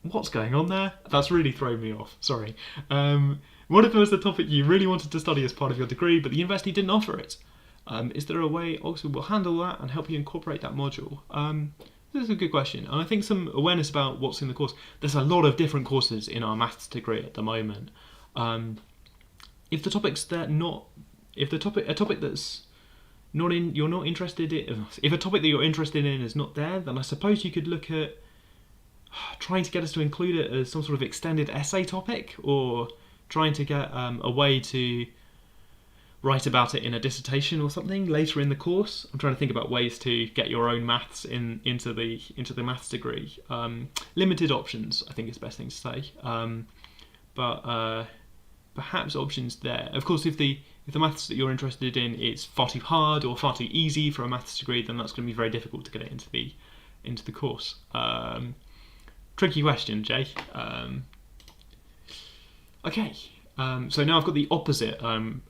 Speaker 1: what's going on there? That's really thrown me off. Sorry. What if it was the topic you really wanted to study as part of your degree, but the university didn't offer it? Is there a way Oxford will handle that and help you incorporate that module? This is a good question, and I think some awareness about what's in the course. There's a lot of different courses in our maths degree at the moment. If the topic's a topic that's not in, you're not interested in. If a topic that you're interested in is not there, then I suppose you could look at trying to get us to include it as some sort of extended essay topic, or trying to get a way to write about it in a dissertation or something later in the course. I'm trying to think about ways to get your own maths into the maths degree. Limited options, I think, is the best thing to say. But perhaps options there. Of course, if the maths that you're interested in is far too hard or far too easy for a maths degree, then that's going to be very difficult to get it into the course. Tricky question, Jay. Okay. So now I've got the opposite.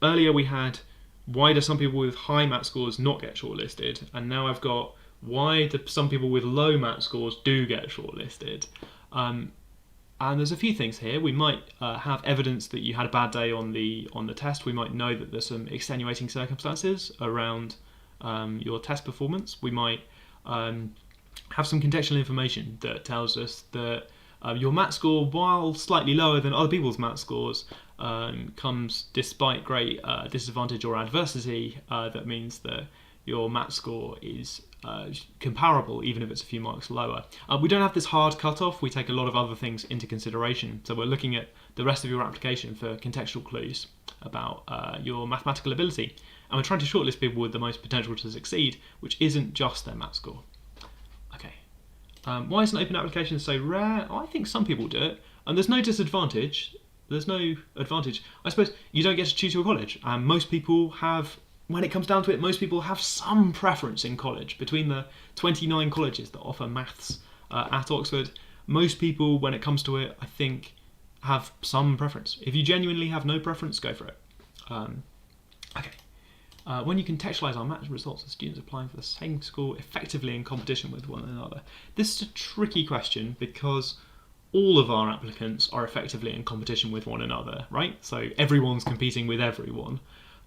Speaker 1: Earlier we had, why do some people with high math scores not get shortlisted? And now I've got, why do some people with low math scores do get shortlisted? And there's a few things here. We might have evidence that you had a bad day on the test. We might know that there's some extenuating circumstances around your test performance. We might have some contextual information that tells us that your math score, while slightly lower than other people's math scores, comes despite great disadvantage or adversity. That means that your math score is comparable, even if it's a few marks lower. We don't have this hard cutoff. We take a lot of other things into consideration. So we're looking at the rest of your application for contextual clues about your mathematical ability. And we're trying to shortlist people with the most potential to succeed, which isn't just their math score. Okay. Why is an open application so rare? I think some people do it, and there's no disadvantage. There's no advantage. I suppose you don't get to choose your college, and most people have, when it comes down to it, most people have some preference in college. Between the 29 colleges that offer maths at Oxford, most people, when it comes to it, I think, have some preference. If you genuinely have no preference, go for it. Okay. When you contextualise our match results of students applying for the same school effectively in competition with one another. This is a tricky question because all of our applicants are effectively in competition with one another, right? So everyone's competing with everyone.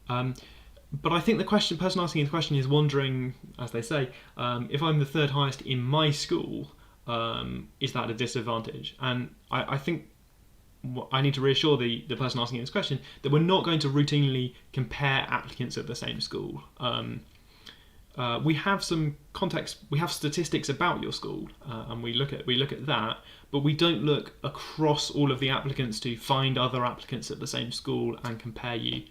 Speaker 1: But I think the person asking the question is wondering, as they say, if I'm the third highest in my school, is that a disadvantage? And I think I need to reassure the person asking this question that we're not going to routinely compare applicants at the same school. We have some context, we have statistics about your school, and we look at that, but we don't look across all of the applicants to find other applicants at the same school and compare you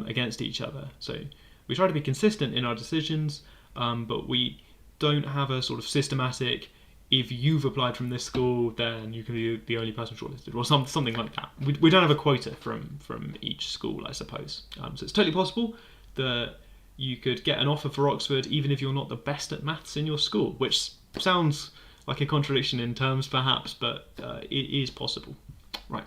Speaker 1: against each other. So we try to be consistent in our decisions, but we don't have a sort of systematic, if you've applied from this school, then you can be the only person shortlisted, or something like that. We don't have a quota from each school, I suppose. So it's totally possible that you could get an offer for Oxford even if you're not the best at maths in your school, which sounds like a contradiction in terms perhaps, but it is possible. Right.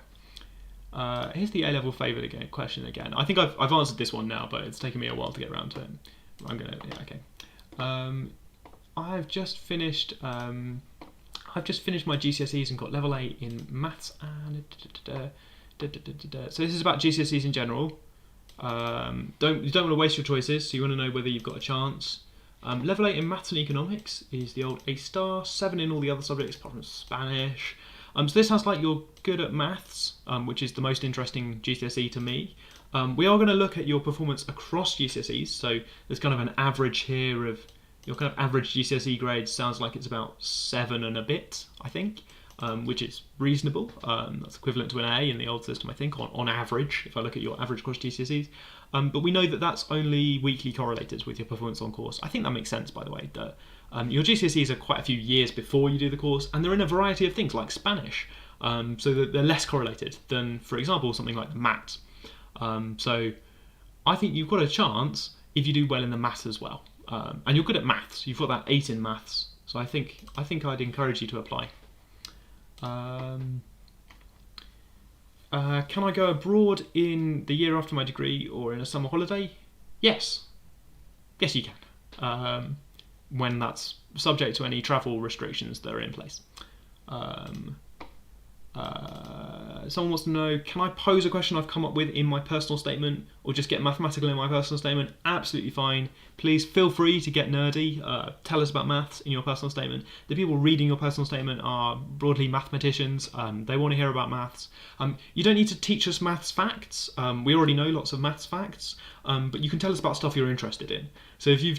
Speaker 1: Here's the A-level favourite question again. I think I've answered this one now, but it's taken me a while to get around to it. I've just finished my GCSEs and got level 8 in maths and so this is about GCSEs in general. You don't want to waste your choices, so you want to know whether you've got a chance. Level 8 in maths and economics is the old A*, 7 in all the other subjects apart from Spanish. So this sounds like you're good at maths, which is the most interesting GCSE to me. We are going to look at your performance across GCSEs, so there's kind of an average here of your kind of average GCSE grade. Sounds like it's about 7 and a bit, I think, which is reasonable. That's equivalent to an A in the old system, I think, on average, if I look at your average across GCSEs. But we know that that's only weakly correlated with your performance on course. I think that makes sense, by the way, that your GCSEs are quite a few years before you do the course, and they're in a variety of things like Spanish, so that they're less correlated than, for example, something like maths. So I think you've got a chance if you do well in the maths as well. And you're good at maths. You've got that 8 in maths, so I think I'd encourage you to apply. Can I go abroad in the year after my degree or in a summer holiday? Yes. Yes, you can. When that's subject to any travel restrictions that are in place. Someone wants to know, can I pose a question I've come up with in my personal statement or just get mathematical in my personal statement? Absolutely fine. Please feel free to get nerdy. Tell us about maths in your personal statement. The people reading your personal statement are broadly mathematicians. They want to hear about maths. You don't need to teach us maths facts. We already know lots of maths facts, but you can tell us about stuff you're interested in. So if you've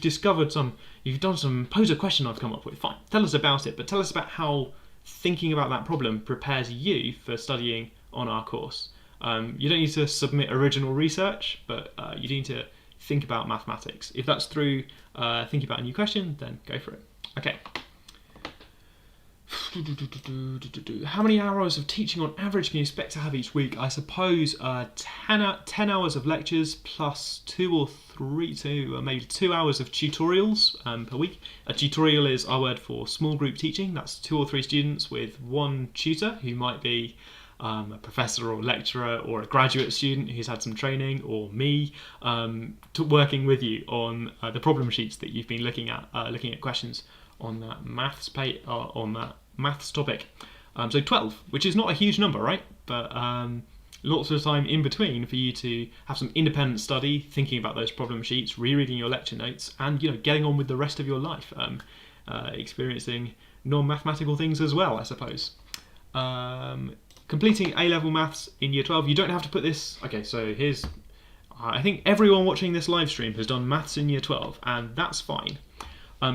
Speaker 1: done some pose a question I've come up with, fine. Tell us about it, but tell us about how thinking about that problem prepares you for studying on our course. You don't need to submit original research, but you need to think about mathematics. If that's through thinking about a new question, then go for it. Okay. How many hours of teaching on average can you expect to have each week? I suppose 10 hours of lectures plus 2 or 3, maybe 2 hours of tutorials per week. A tutorial is our word for small group teaching. That's 2 or 3 students with one tutor who might be a professor or lecturer or a graduate student who's had some training, or me working with you on the problem sheets that you've been looking at questions on that maths topic. So 12, which is not a huge number, right? But lots of time in between for you to have some independent study, thinking about those problem sheets, rereading your lecture notes, and getting on with the rest of your life, experiencing non-mathematical things as well, I suppose. Completing A-level maths in year 12. You don't have to put this. Okay, so here's. I think everyone watching this live stream has done maths in year 12, and that's fine.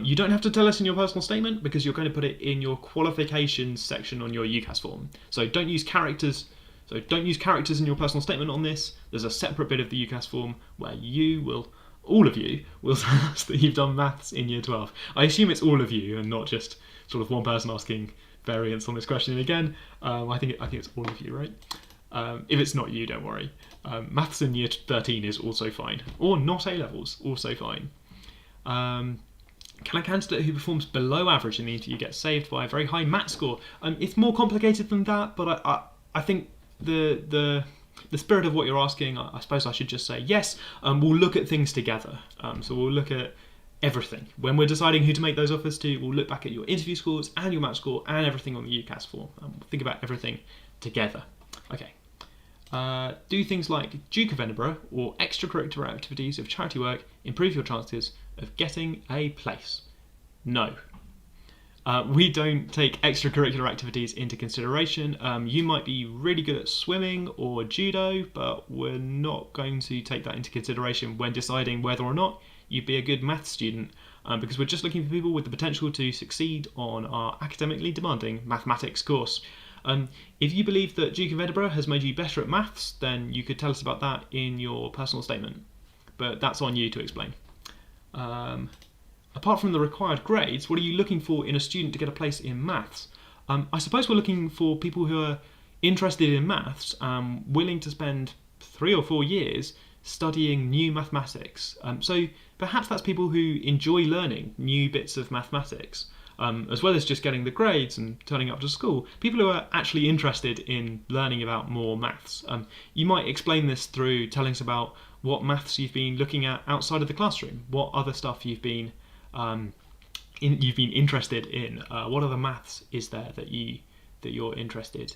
Speaker 1: You don't have to tell us in your personal statement because you're going to put it in your qualifications section on your UCAS form. So don't use characters. So don't use characters in your personal statement on this. There's a separate bit of the UCAS form where all of you will tell us that you've done maths in year 12. I assume it's all of you and not just sort of one person asking variants on this question again. I think it's all of you, right? If it's not you, don't worry. Maths in year 13 is also fine, or not A-levels, also fine. Can a candidate who performs below average in the interview get saved by a very high maths score? It's more complicated than that, but I think the spirit of what you're asking, I suppose I should just say yes. We'll look at things together. So we'll look at everything. When we're deciding who to make those offers to, we'll look back at your interview scores and your maths score and everything on the UCAS form. We'll think about everything together. Okay. Do things like Duke of Edinburgh or extracurricular activities of charity work improve your chances of getting a place? No. We don't take extracurricular activities into consideration. You might be really good at swimming or judo, but we're not going to take that into consideration when deciding whether or not you'd be a good maths student, because we're just looking for people with the potential to succeed on our academically demanding mathematics course. If you believe that Duke of Edinburgh has made you better at maths, then you could tell us about that in your personal statement, but that's on you to explain. Apart from the required grades, what are you looking for in a student to get a place in maths? I suppose we're looking for people who are interested in maths, willing to spend 3 or 4 years studying new mathematics. So perhaps that's people who enjoy learning new bits of mathematics, as well as just getting the grades and turning up to school. People who are actually interested in learning about more maths. You might explain this through telling us about what maths you've been looking at outside of the classroom, what other stuff you've been interested in. What other maths is there that you're interested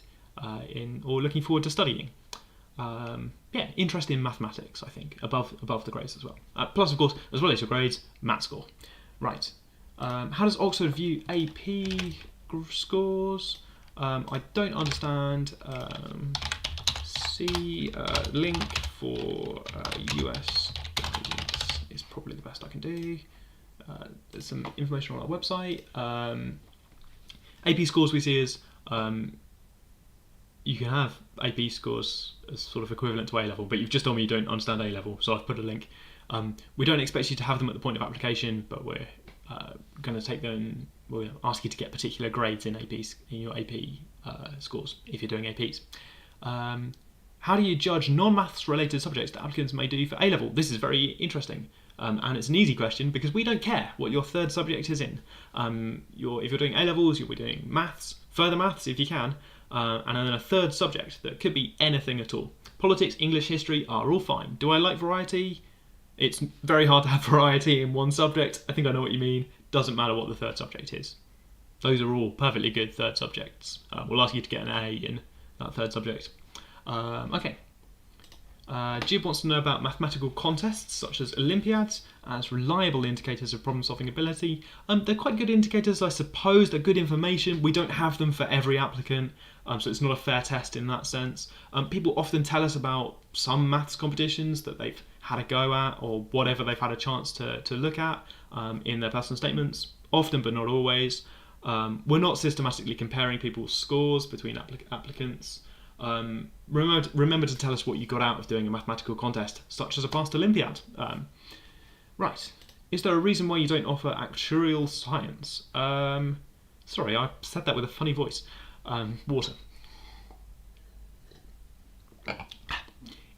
Speaker 1: in or looking forward to studying? Interest in mathematics, I think, above the grades as well. Plus, of course, as well as your grades, math score. Right. How does Oxford view AP scores? I don't understand. See link for US guidance is probably the best I can do. There's some information on our website. AP scores we see as you can have AP scores as sort of equivalent to A-level, but you've just told me you don't understand A-level, so I've put a link. We don't expect you to have them at the point of application, but we're going to take them. We'll ask you to get particular grades in your AP scores if you're doing APs. How do you judge non-maths related subjects that applicants may do for A-level? This is very interesting. And it's an easy question because we don't care what your third subject is in. If you're doing A-levels, you'll be doing maths, further maths if you can, and then a third subject that could be anything at all. Politics, English, history are all fine. Do I like variety? It's very hard to have variety in one subject. I think I know what you mean. Doesn't matter what the third subject is. Those are all perfectly good third subjects. We'll ask you to get an A in that third subject. Okay. Jib wants to know about mathematical contests such as Olympiads as reliable indicators of problem-solving ability. They're quite good indicators, I suppose. They're good information. We don't have them for every applicant, so it's not a fair test in that sense. People often tell us about some maths competitions that they've had a go at or whatever they've had a chance to look at in their personal statements, often but not always. We're not systematically comparing people's scores between applicants. Remember to tell us what you got out of doing a mathematical contest, such as a past Olympiad. Right. Is there a reason why you don't offer actuarial science? Sorry, I said that with a funny voice. Water.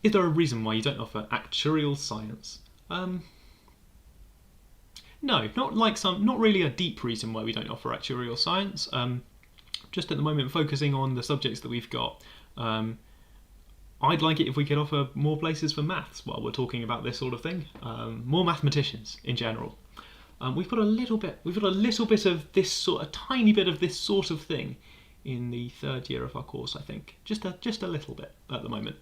Speaker 1: Is there a reason why you don't offer actuarial science? No, not really a deep reason why we don't offer actuarial science. Just at the moment focusing on the subjects that we've got. I'd like it if we could offer more places for maths while we're talking about this sort of thing. More mathematicians in general. We've got a little bit of this sort, a tiny bit of this sort of thing in the third year of our course, I think. Just a little bit at the moment.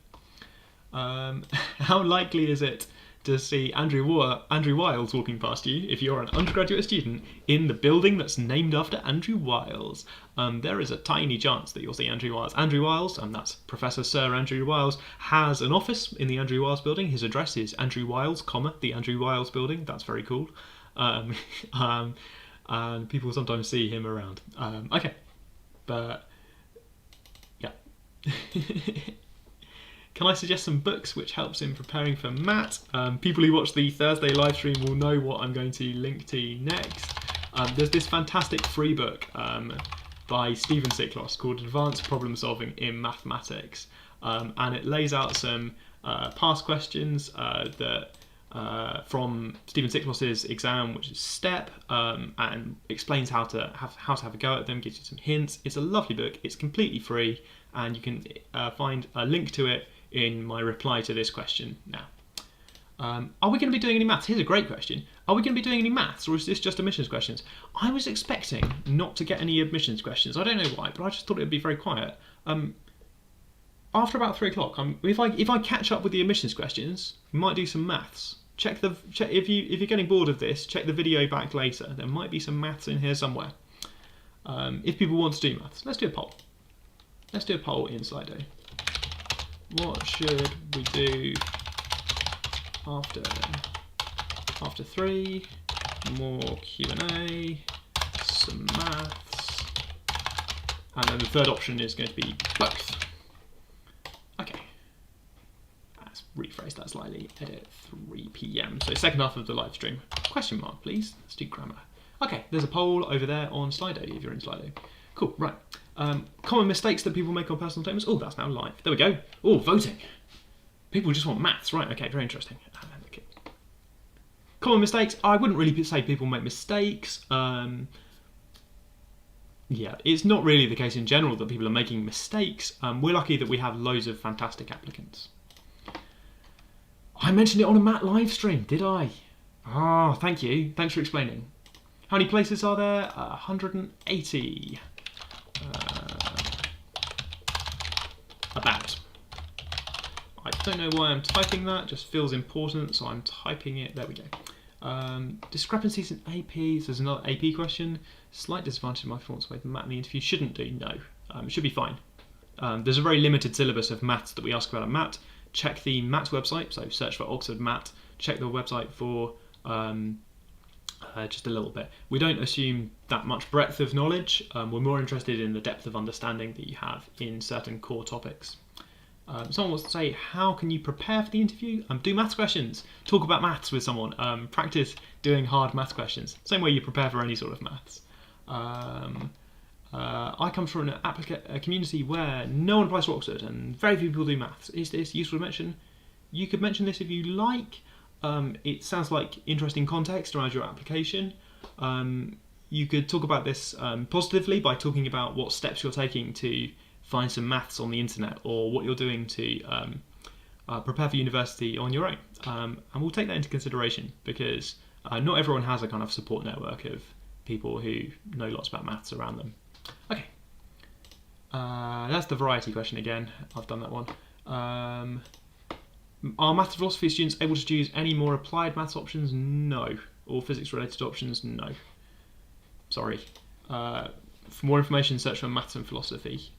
Speaker 1: How likely is it to see Andrew Wiles walking past you if you're an undergraduate student in the building that's named after Andrew Wiles? There is a tiny chance that you'll see Andrew Wiles. Andrew Wiles, and that's Professor Sir Andrew Wiles, has an office in the Andrew Wiles building. His address is Andrew Wiles, the Andrew Wiles building. That's very cool. And people sometimes see him around. Okay, but yeah. Can I suggest some books which helps in preparing for maths? People who watch the Thursday live stream will know what I'm going to link to next. There's this fantastic free book by Stephen Siklos called Advanced Problem Solving in Mathematics. And it lays out some past questions that from Stephen Siklos's exam, which is STEP, and explains how to have a go at them, gives you some hints. It's a lovely book. It's completely free, and you can find a link to it in my reply to this question now. Are we going to be doing any maths? Here's a great question. Are we going to be doing any maths, or is this just admissions questions? I was expecting not to get any admissions questions. I don't know why, but I just thought it would be very quiet. After about 3 o'clock, if I catch up with the admissions questions, we might do some maths. Check if you're getting bored of this, check the video back later. There might be some maths in here somewhere. If people want to do maths, let's do a poll. Let's do a poll in Slido. What should we do after 3? More Q&A, some maths, and then the third option is going to be both. Okay, let's rephrase that slightly. Edit 3 p.m. So second half of the live stream. Question mark, please. Let's do grammar. Okay, there's a poll over there on Slido if you're in Slido. Cool, right. Common mistakes that people make on personal statements. Oh, that's now live. There we go. Oh, voting. People just want maths. Right, okay, very interesting. Okay. Common mistakes. I wouldn't really say people make mistakes. Yeah, it's not really the case in general that people are making mistakes. We're lucky that we have loads of fantastic applicants. I mentioned it on a Matt live stream, did I? Ah, thank you. Thanks for explaining. How many places are there? 180. About. I don't know why I'm typing that, just feels important, so I'm typing it. There we go. Discrepancies in APs. There's another AP question. Slight disadvantage of my performance with Matt in the interview. Shouldn't do, no. It should be fine. There's a very limited syllabus of maths that we ask about at Matt. Check the Matt website, so search for Oxford Matt. Check the website for just a little bit. We don't assume that much breadth of knowledge. We're more interested in the depth of understanding that you have in certain core topics. Someone wants to say, how can you prepare for the interview? Do maths questions. Talk about maths with someone. Practice doing hard maths questions. Same way you prepare for any sort of maths. I come from a community where no one applies to Oxford and very few people do maths. Is this useful to mention? You could mention this if you like. It sounds like interesting context around your application. You could talk about this positively by talking about what steps you're taking to find some maths on the internet, or what you're doing to prepare for university on your own. And we'll take that into consideration, because not everyone has a kind of support network of people who know lots about maths around them. Okay, that's the variety question again. I've done that one. Are maths and philosophy students able to choose any more applied maths options? No. Or physics related options? No. Sorry. For more information, search for maths and philosophy.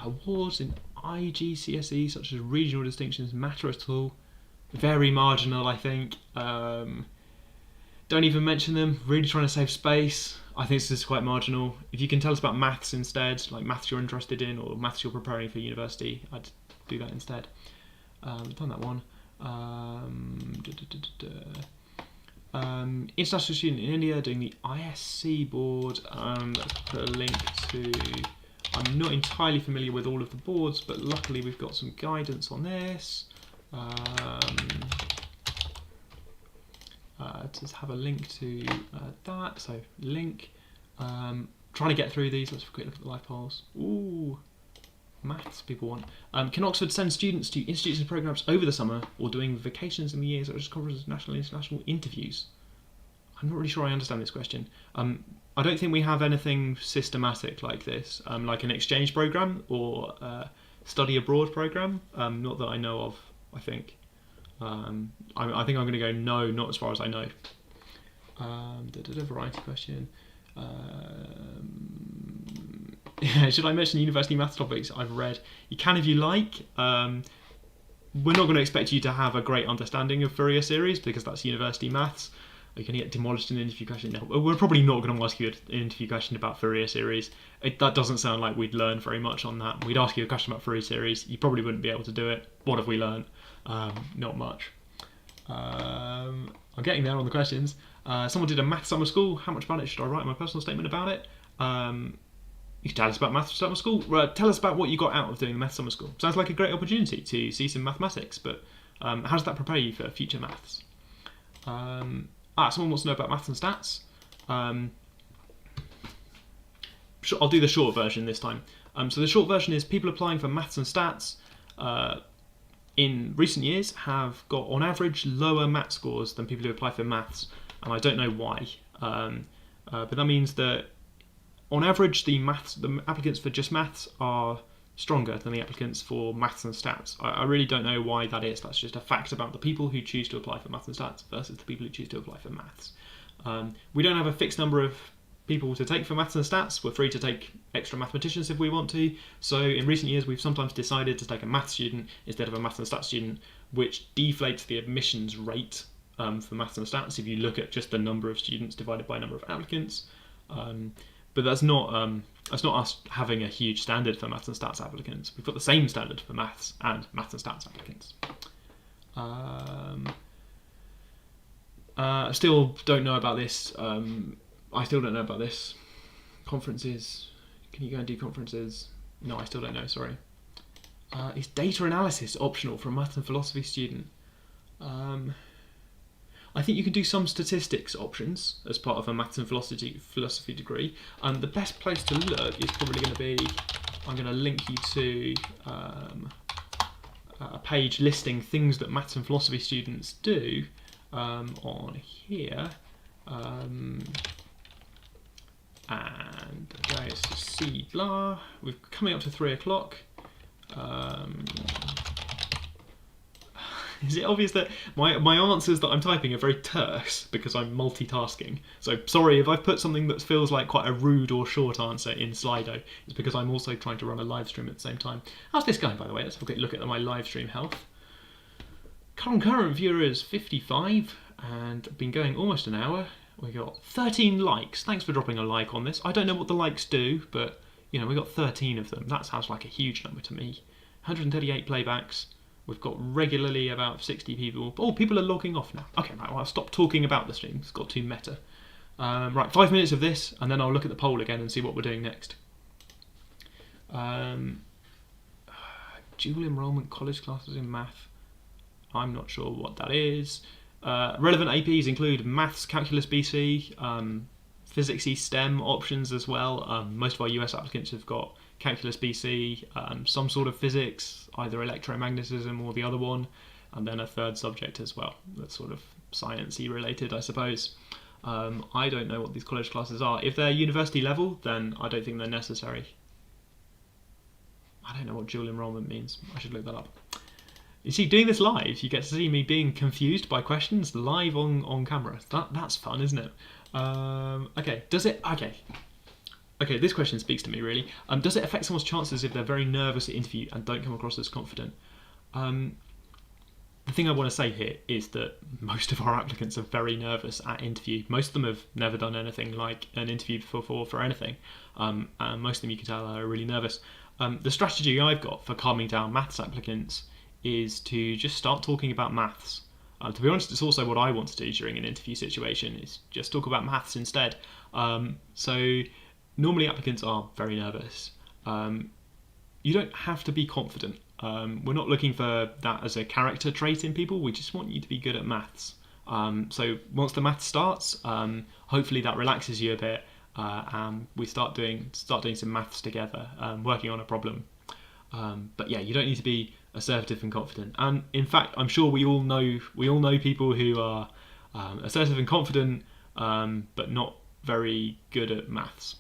Speaker 1: Awards in IGCSE, such as regional distinctions, matter at all. Very marginal, I think. Don't even mention them. Really trying to save space. I think this is quite marginal. If you can tell us about maths instead, like maths you're interested in, or maths you're preparing for university, I'd do that instead. Done that one. International student in India doing the ISC board. Let's put a link to. I'm not entirely familiar with all of the boards, but luckily we've got some guidance on this. Just have a link to that. So link. Trying to get through these. Let's have a quick look at the live polls. Ooh. Maths people want. Can Oxford send students to institutes and programmes over the summer, or doing vacations in the years, or just conferences, national and international interviews? I'm not really sure I understand this question. I don't think we have anything systematic like this, like an exchange program or study abroad program. Not that I know of. I think. I think I'm going to go no, not as far as I know. Variety question. Should I mention university maths topics I've read? You can if you like. We're not going to expect you to have a great understanding of Fourier series because that's university maths. You're going to get demolished in an interview question. No, we're probably not going to ask you an interview question about Fourier series. That doesn't sound like we'd learn very much on that. We'd ask you a question about Fourier series. You probably wouldn't be able to do it. What have we learned? Not much. I'm getting there on the questions. Someone did a maths summer school. How much about it should I write my personal statement about it? You can tell us about maths summer school. Tell us about what you got out of doing the maths summer school. Sounds like a great opportunity to see some mathematics, but how does that prepare you for future maths? Someone wants to know about maths and stats. I'll do the short version this time. So the short version is people applying for maths and stats in recent years have got on average lower maths scores than people who apply for maths, and I don't know why. But that means that on average the applicants for just maths are stronger than the applicants for maths and stats. I really don't know why that is. That's just a fact about the people who choose to apply for maths and stats versus the people who choose to apply for maths. We don't have a fixed number of people to take for maths and stats. We're free to take extra mathematicians if we want to. So in recent years we've sometimes decided to take a maths student instead of a maths and stats student, which deflates the admissions rate for maths and stats if you look at just the number of students divided by number of applicants. But that's not us having a huge standard for maths and stats applicants. We've got the same standard for maths and stats applicants. Still don't know about this. I still don't know about this. Conferences. Can you go and do conferences? No, I still don't know, sorry. Is data analysis optional for a maths and philosophy student? I think you can do some statistics options as part of a maths and philosophy degree. The best place to look is probably going to be, I'm going to link you to a page listing things that maths and philosophy students do on here. And guys, see blah. We're coming up to 3 o'clock. Is it obvious that my answers that I'm typing are very terse because I'm multitasking? So sorry if I've put something that feels like quite a rude or short answer in Slido. It's because I'm also trying to run a live stream at the same time. How's this going, by the way? Let's have a quick look at my live stream health. Concurrent viewers 55 and been going almost an hour. We got 13 likes. Thanks for dropping a like on this. I don't know what the likes do, but you know, we got 13 of them. That sounds like a huge number to me. 138 playbacks. We've got regularly about 60 people. Oh, people are logging off now. Okay, right, well, I'll stop talking about the stream. It's got too meta. Right, 5 minutes of this, and then I'll look at the poll again and see what we're doing next. Dual enrolment college classes in math. I'm not sure what that is. Relevant APs include maths, calculus BC, physicsy STEM options as well. Most of our US applicants have got calculus BC, some sort of physics, either electromagnetism or the other one, and then a third subject as well that's sort of sciencey related, I suppose. I don't know what these college classes are. If they're university level, then I don't think they're necessary. I don't know what dual enrolment means. I should look that up. You see, doing this live, you get to see me being confused by questions live on camera. That's fun, isn't it? Okay, does it... Okay, this question speaks to me, really. Does it affect someone's chances if they're very nervous at interview and don't come across as confident? The thing I want to say here is that most of our applicants are very nervous at interview. Most of them have never done anything like an interview before for anything. And most of them, you can tell, are really nervous. The strategy I've got for calming down maths applicants is to just start talking about maths. To be honest, it's also what I want to do during an interview situation, is just talk about maths instead. So normally applicants are very nervous. You don't have to be confident. We're not looking for that as a character trait in people, we just want you to be good at maths. So once the maths starts, hopefully that relaxes you a bit, and we start doing some maths together, working on a problem. But yeah, you don't need to be assertive and confident. And in fact, I'm sure we all know people who are assertive and confident, but not very good at maths.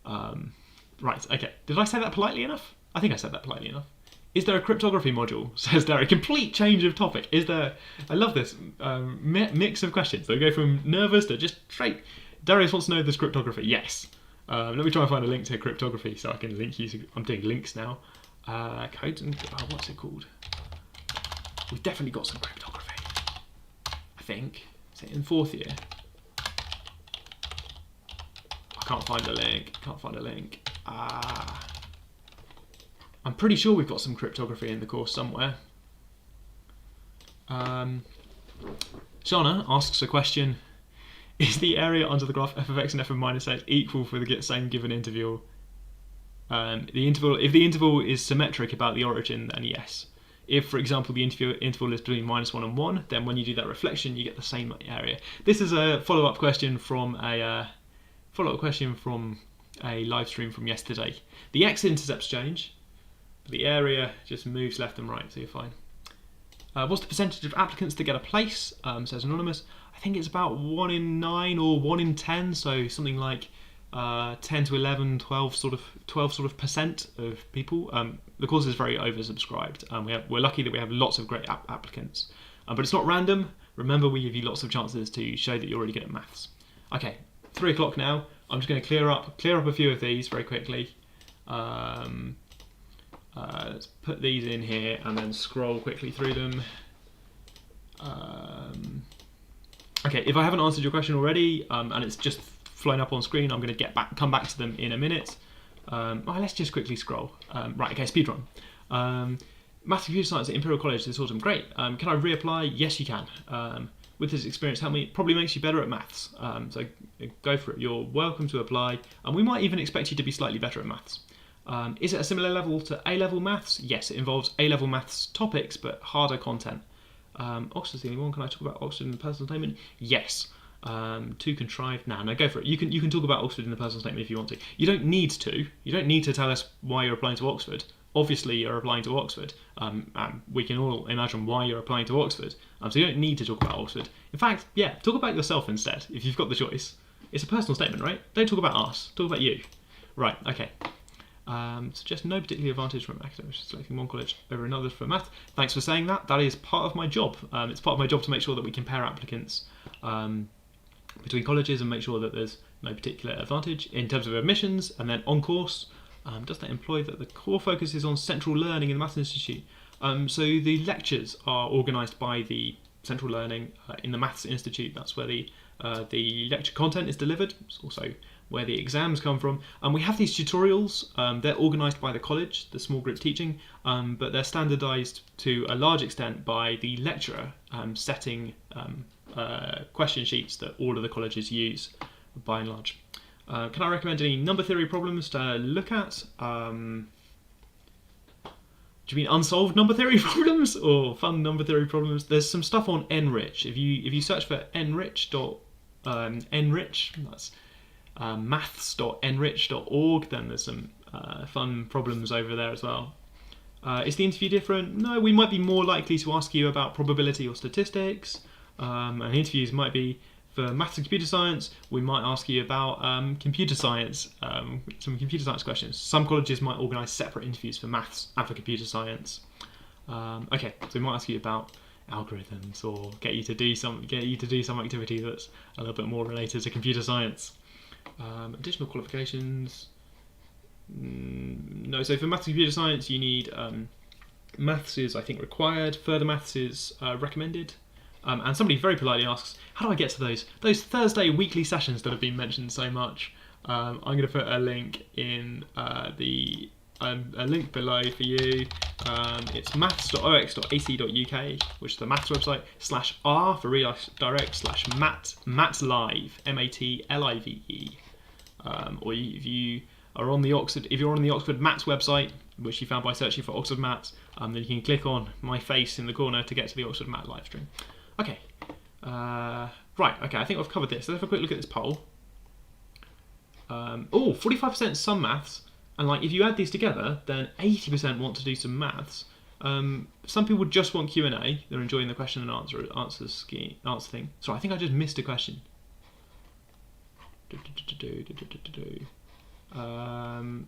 Speaker 1: Right, okay. Did I say that politely enough? I think I said that politely enough. Is there a cryptography module? Says Derek. Complete change of topic. Is there? I love this mix of questions. They go from nervous to just straight. Darius wants to know this cryptography. Yes. Let me try and find a link to cryptography so I can link you. I'm doing links now. Codes and what's it called? We've definitely got some cryptography. I think. Is it in 4th year? I can't find a link. I'm pretty sure we've got some cryptography in the course somewhere. Shauna asks a question. Is the area under the graph f of x and f of minus x equal for the same given interval? If the interval is symmetric about the origin, then yes. If, for example, the interval is between -1 and 1, then when you do that reflection, you get the same area. This is a follow-up question from a live stream from yesterday. The x-intercepts change, but the area just moves left and right, so you're fine. What's the percentage of applicants to get a place? Says Anonymous. I think it's about 1 in 9 or 1 in 10, so something like 10 to 11, 12 sort of percent of people. The course is very oversubscribed. We're lucky that we have lots of great applicants, but it's not random. Remember, we give you lots of chances to show that you're really good at maths. Okay, 3 o'clock now. I'm just going to clear up a few of these very quickly. Let's put these in here and then scroll quickly through them. Okay, if I haven't answered your question already and it's just flown up on screen, I'm going to come back to them in a minute. Let's just quickly scroll. Right, okay, speedrun. Maths and Computer Science at Imperial College this autumn. Great. Can I reapply? Yes, you can. With this experience, probably makes you better at maths. So go for it. You're welcome to apply, and we might even expect you to be slightly better at maths. Is it a similar level to A-level maths? Yes, it involves A-level maths topics, but harder content. Oxford's the only one. Can I talk about Oxford in the personal statement? Yes. Too contrived. No, go for it. You can talk about Oxford in the personal statement if you want to. You don't need to. You don't need to tell us why you're applying to Oxford. Obviously, you're applying to Oxford. And we can all imagine why you're applying to Oxford. So you don't need to talk about Oxford. In fact, yeah, talk about yourself instead, if you've got the choice. It's a personal statement, right? Don't talk about us. Talk about you. Right, okay. Suggest no particular advantage from academics selecting one college over another for math. Thanks for saying that. That is part of my job. It's part of my job to make sure that we compare applicants between colleges and make sure that there's no particular advantage in terms of admissions. And then on course, does that imply that the core focus is on central learning in the Maths Institute? So the lectures are organised by the central learning in the Maths Institute. That's where the lecture content is delivered. It's also where the exams come from. And we have these tutorials. They're organised by the college, the small group teaching, but they're standardised to a large extent by the lecturer setting question sheets that all of the colleges use, by and large. Can I recommend any number theory problems to look at? Do you mean unsolved number theory problems or fun number theory problems? There's some stuff on Enrich. If you search for enrich, that's maths.enrich.org, then there's some fun problems over there as well. Is the interview different? No, we might be more likely to ask you about probability or statistics. And interviews might be for maths and computer science. We might ask you about computer science, some computer science questions. Some colleges might organise separate interviews for maths and for computer science. Okay, so we might ask you about algorithms or get you to do some activity that's a little bit more related to computer science. Additional qualifications. No, so for maths and computer science, you need maths is, I think, required. Further maths is recommended. And somebody very politely asks, how do I get to those Thursday weekly sessions that have been mentioned so much? I'm going to put a link in a link below for you. It's maths.ox.ac.uk, which is the maths website, /r for redirect, /matlive, MATLIVE. Or if you're on the Oxford Maths website, which you found by searching for Oxford Maths, then you can click on my face in the corner to get to the Oxford Maths live stream. Okay, right, okay, I think I've covered this. Let's have a quick look at this poll. 45% some maths, and like if you add these together, then 80% want to do some maths. Some people just want Q&A. They're enjoying the question and answer thing. Sorry, I think I just missed a question.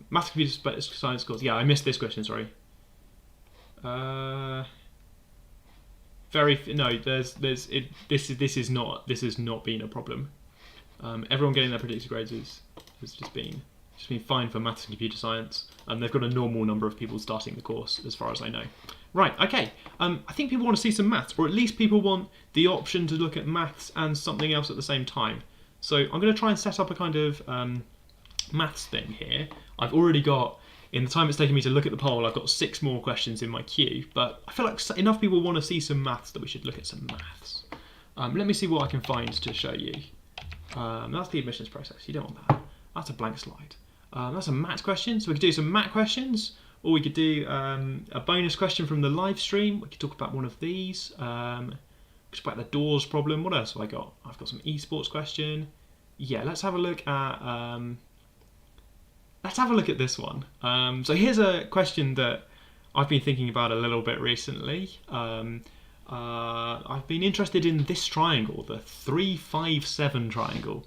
Speaker 1: Maths, computer science course. Yeah, I missed this question. Sorry. No. This is not been a problem. Everyone getting their predicted grades has just been fine for maths and computer science. They've got a normal number of people starting the course, as far as I know. Right, okay. I think people want to see some maths, or at least people want the option to look at maths and something else at the same time. So I'm going to try and set up a kind of maths thing here. I've already got, in the time it's taken me to look at the poll, I've got 6 more questions in my queue, but I feel like enough people want to see some maths that we should look at some maths. Let me see what I can find to show you. That's the admissions process. You don't want that. That's a blank slide. That's a maths question, so we could do some maths questions, or we could do a bonus question from the live stream. We could talk about one of these. Talk about the doors problem. What else have I got? I've got some eSports question. Yeah, let's have a look at this one. So here's a question that I've been thinking about a little bit recently. I've been interested in this triangle, the 3-5-7 triangle.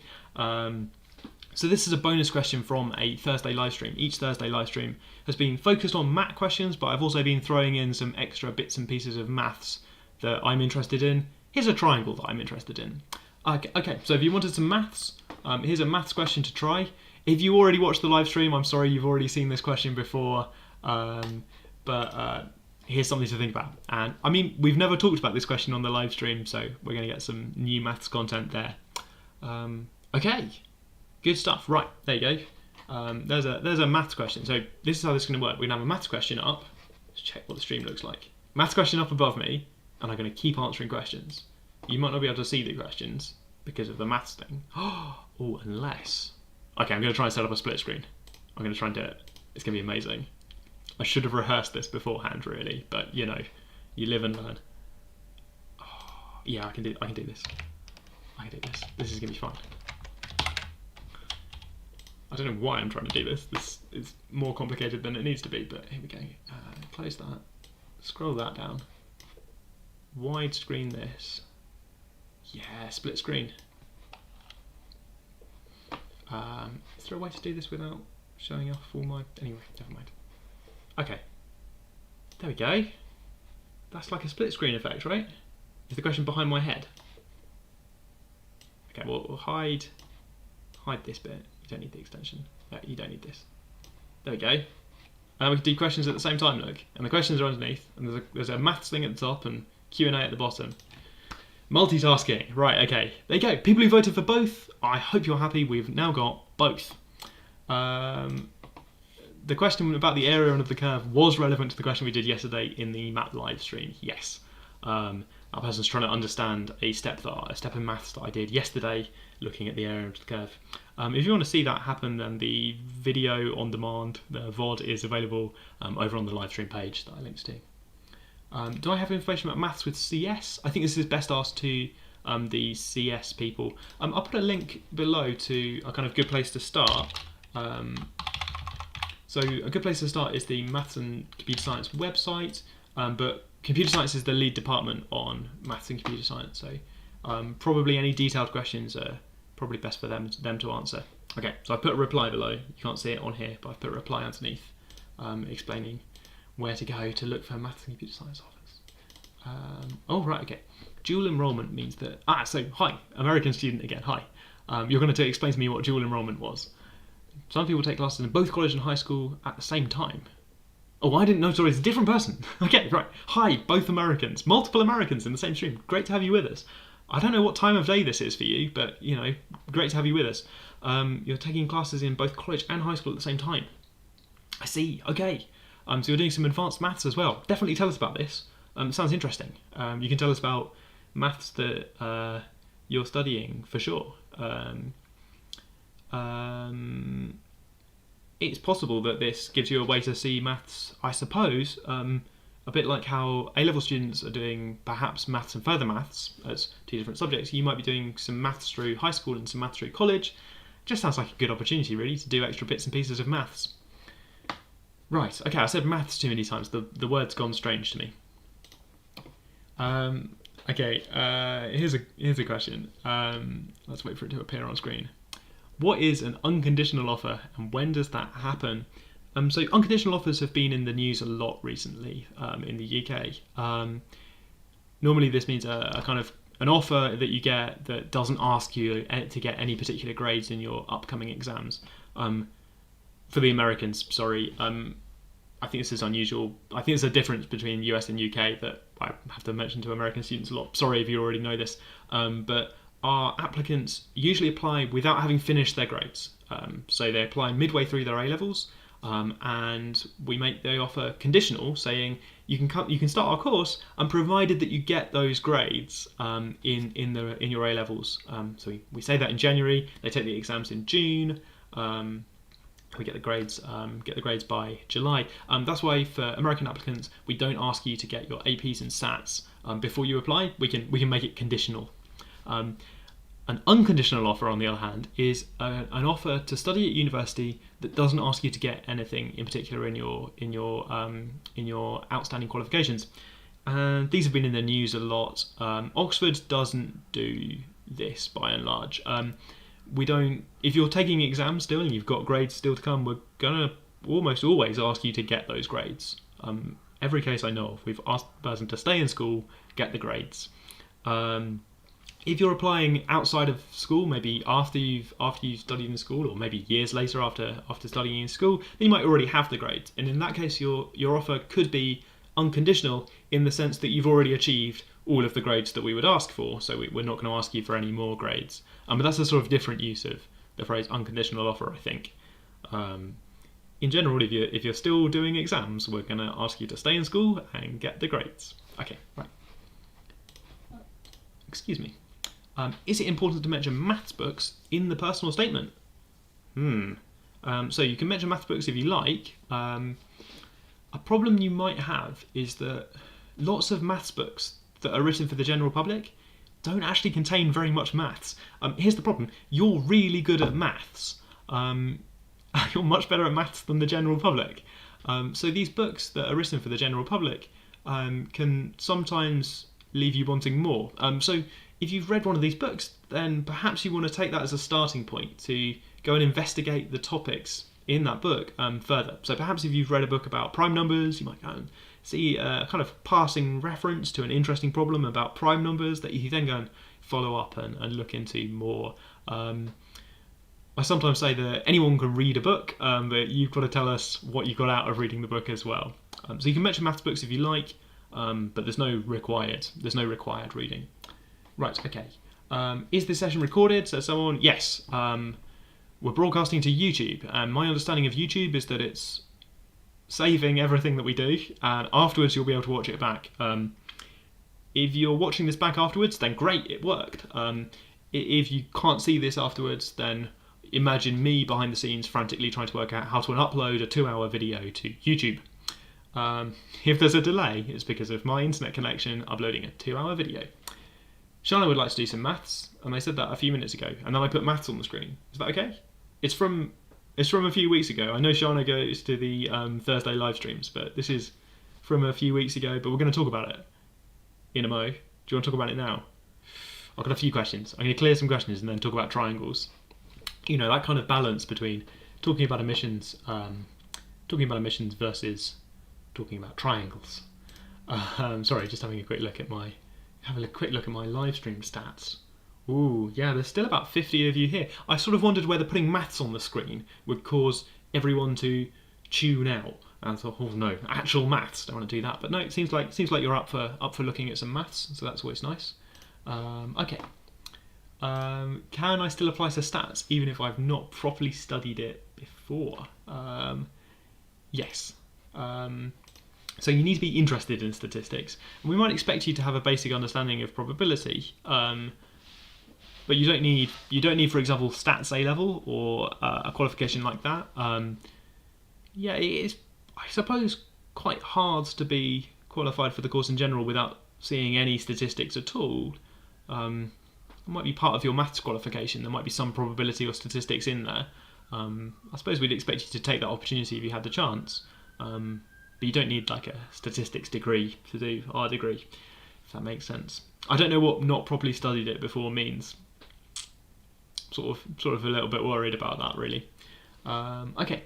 Speaker 1: So this is a bonus question from a Thursday live stream. Each Thursday live stream has been focused on math questions, but I've also been throwing in some extra bits and pieces of maths that I'm interested in. Here's a triangle that I'm interested in. Okay, so if you wanted some maths, here's a maths question to try. If you already watched the live stream, I'm sorry you've already seen this question before, but here's something to think about. And I mean, we've never talked about this question on the live stream, so we're going to get some new maths content there. Okay. Good stuff. Right, there you go. There's a maths question. So this is how this is going to work. We're going to have a maths question up. Let's check what the stream looks like. Maths question up above me, and I'm going to keep answering questions. You might not be able to see the questions because of the maths thing. Oh, unless... Okay, I'm going to try and set up a split screen. I'm going to try and do it. It's going to be amazing. I should have rehearsed this beforehand, really, but you know, you live and learn. Oh, yeah, I can do this. I can do this. This is going to be fun. I don't know why I'm trying to do this. This is more complicated than it needs to be, but here we go. Close that. Scroll that down. Widescreen this. Yeah, split screen. Is there a way to do this without showing off all my... Anyway, never mind. Okay. There we go. That's like a split screen effect, right? Is the question behind my head? Okay, well, we'll hide this bit. You don't need the extension. Yeah, you don't need this. There we go. And we can do questions at the same time, look. And the questions are underneath. And there's a maths thing at the top and Q&A at the bottom. Multitasking. Right, okay. There you go. People who voted for both, I hope you're happy. We've now got both. The question about the area under the curve was relevant to the question we did yesterday in the map live stream. Yes. That person's trying to understand a step in maths that I did yesterday, looking at the area under the curve. If you want to see that happen, then the video on demand, the VOD, is available over on the live stream page that I linked to. Do I have information about maths with CS? I think this is best asked to the CS people. I'll put a link below to a kind of good place to start. So a good place to start is the Maths and Computer Science website, but Computer Science is the lead department on Maths and Computer Science, so probably any detailed questions are probably best for them to answer. Okay, so I've put a reply below. You can't see it on here, but I've put a reply underneath explaining where to go to look for Maths and Computer Science offers. Oh, right, okay. Dual enrollment means that... so, hi, American student again, hi. You're going to explain to me what dual enrollment was. Some people take classes in both college and high school at the same time. Oh, I didn't know, sorry, it's a different person. Okay, right. Hi, both Americans. Multiple Americans in the same stream. Great to have you with us. I don't know what time of day this is for you, but, you know, great to have you with us. You're taking classes in both college and high school at the same time. I see, okay. So you're doing some advanced maths as well. Definitely tell us about this. It sounds interesting. You can tell us about maths that you're studying, for sure. It's possible that this gives you a way to see maths, I suppose, a bit like how A-level students are doing perhaps maths and further maths as 2 different subjects. You might be doing some maths through high school and some maths through college. Just sounds like a good opportunity, really, to do extra bits and pieces of maths. Right, okay, I said maths too many times. The word's gone strange to me. Okay, here's a question. Let's wait for it to appear on screen. what is an unconditional offer and when does that happen? So unconditional offers have been in the news a lot recently in the UK. Normally this means a kind of an offer that you get that doesn't ask you to get any particular grades in your upcoming exams. For the Americans, sorry, I think this is unusual. I think there's a difference between US and UK that I have to mention to American students a lot. Sorry if you already know this, but our applicants usually apply without having finished their grades. So they apply midway through their A-levels, and we make the offer conditional, saying you can start our course, and provided that you get those grades in your A-levels. So we say that in January. They take the exams in June. We get the grades by July. That's why for American applicants, we don't ask you to get your APs and SATs before you apply. We can make it conditional. An unconditional offer, on the other hand, is an offer to study at university that doesn't ask you to get anything in particular in your outstanding qualifications. And these have been in the news a lot. Oxford doesn't do this by and large. We don't. If you're taking exams still and you've got grades still to come, we're gonna almost always ask you to get those grades. Every case I know of, we've asked the person to stay in school, get the grades. If you're applying outside of school, maybe after you've studied in school, or maybe years later after studying in school, then you might already have the grades. And in that case, your offer could be unconditional in the sense that you've already achieved all of the grades that we would ask for. So we're not going to ask you for any more grades. But that's a sort of different use of the phrase unconditional offer, I think. In general, if you're still doing exams, we're going to ask you to stay in school and get the grades. Okay, right. Excuse me. Is it important to mention maths books in the personal statement? So you can mention maths books if you like. A problem you might have is that lots of maths books that are written for the general public don't actually contain very much maths. Here's the problem. You're really good at maths. You're much better at maths than the general public. So these books that are written for the general public can sometimes leave you wanting more. So if you've read one of these books, then perhaps you want to take that as a starting point to go and investigate the topics in that book further. So perhaps if you've read a book about prime numbers, you might go and see a kind of passing reference to an interesting problem about prime numbers that you then go and follow up and look into more. I sometimes say that anyone can read a book, but you've got to tell us what you got out of reading the book as well. So you can mention maths books if you like, but there's no required reading. Right, okay. Is this session recorded? Says someone. Yes. We're broadcasting to YouTube, and my understanding of YouTube is that it's saving everything that we do, and afterwards you'll be able to watch it back. If you're watching this back afterwards, then great, it worked. If you can't see this afterwards, then imagine me behind the scenes frantically trying to work out how to upload a 2-hour video to YouTube. If there's a delay, it's because of my internet connection uploading a 2-hour video. Shana would like to do some maths, and they said that a few minutes ago, and then I put maths on the screen. Is that okay? It's from a few weeks ago. I know Shana goes to the Thursday live streams, but this is from a few weeks ago, but we're going to talk about it in a mo. Do you want to talk about it now? I've got a few questions. I'm going to clear some questions and then talk about triangles. You know, that kind of balance between talking about emissions versus talking about triangles. Sorry, just having a quick look at my live stream stats. Ooh, yeah, there's still about 50 of you here. I sort of wondered whether putting maths on the screen would cause everyone to tune out. And I thought, oh no, actual maths, don't want to do that. But no, it seems like you're up for looking at some maths, so that's always nice. Okay. Can I still apply to stats even if I've not properly studied it before? Yes. So you need to be interested in statistics. And we might expect you to have a basic understanding of probability, but you don't need, for example, stats A level or a qualification like that. Yeah, it is, I suppose, quite hard to be qualified for the course in general without seeing any statistics at all. It might be part of your maths qualification. There might be some probability or statistics in there. I suppose we'd expect you to take that opportunity if you had the chance. But you don't need like a statistics degree to do our degree, if that makes sense. I don't know what not properly studied it before means. sort of a little bit worried about that, really. Okay.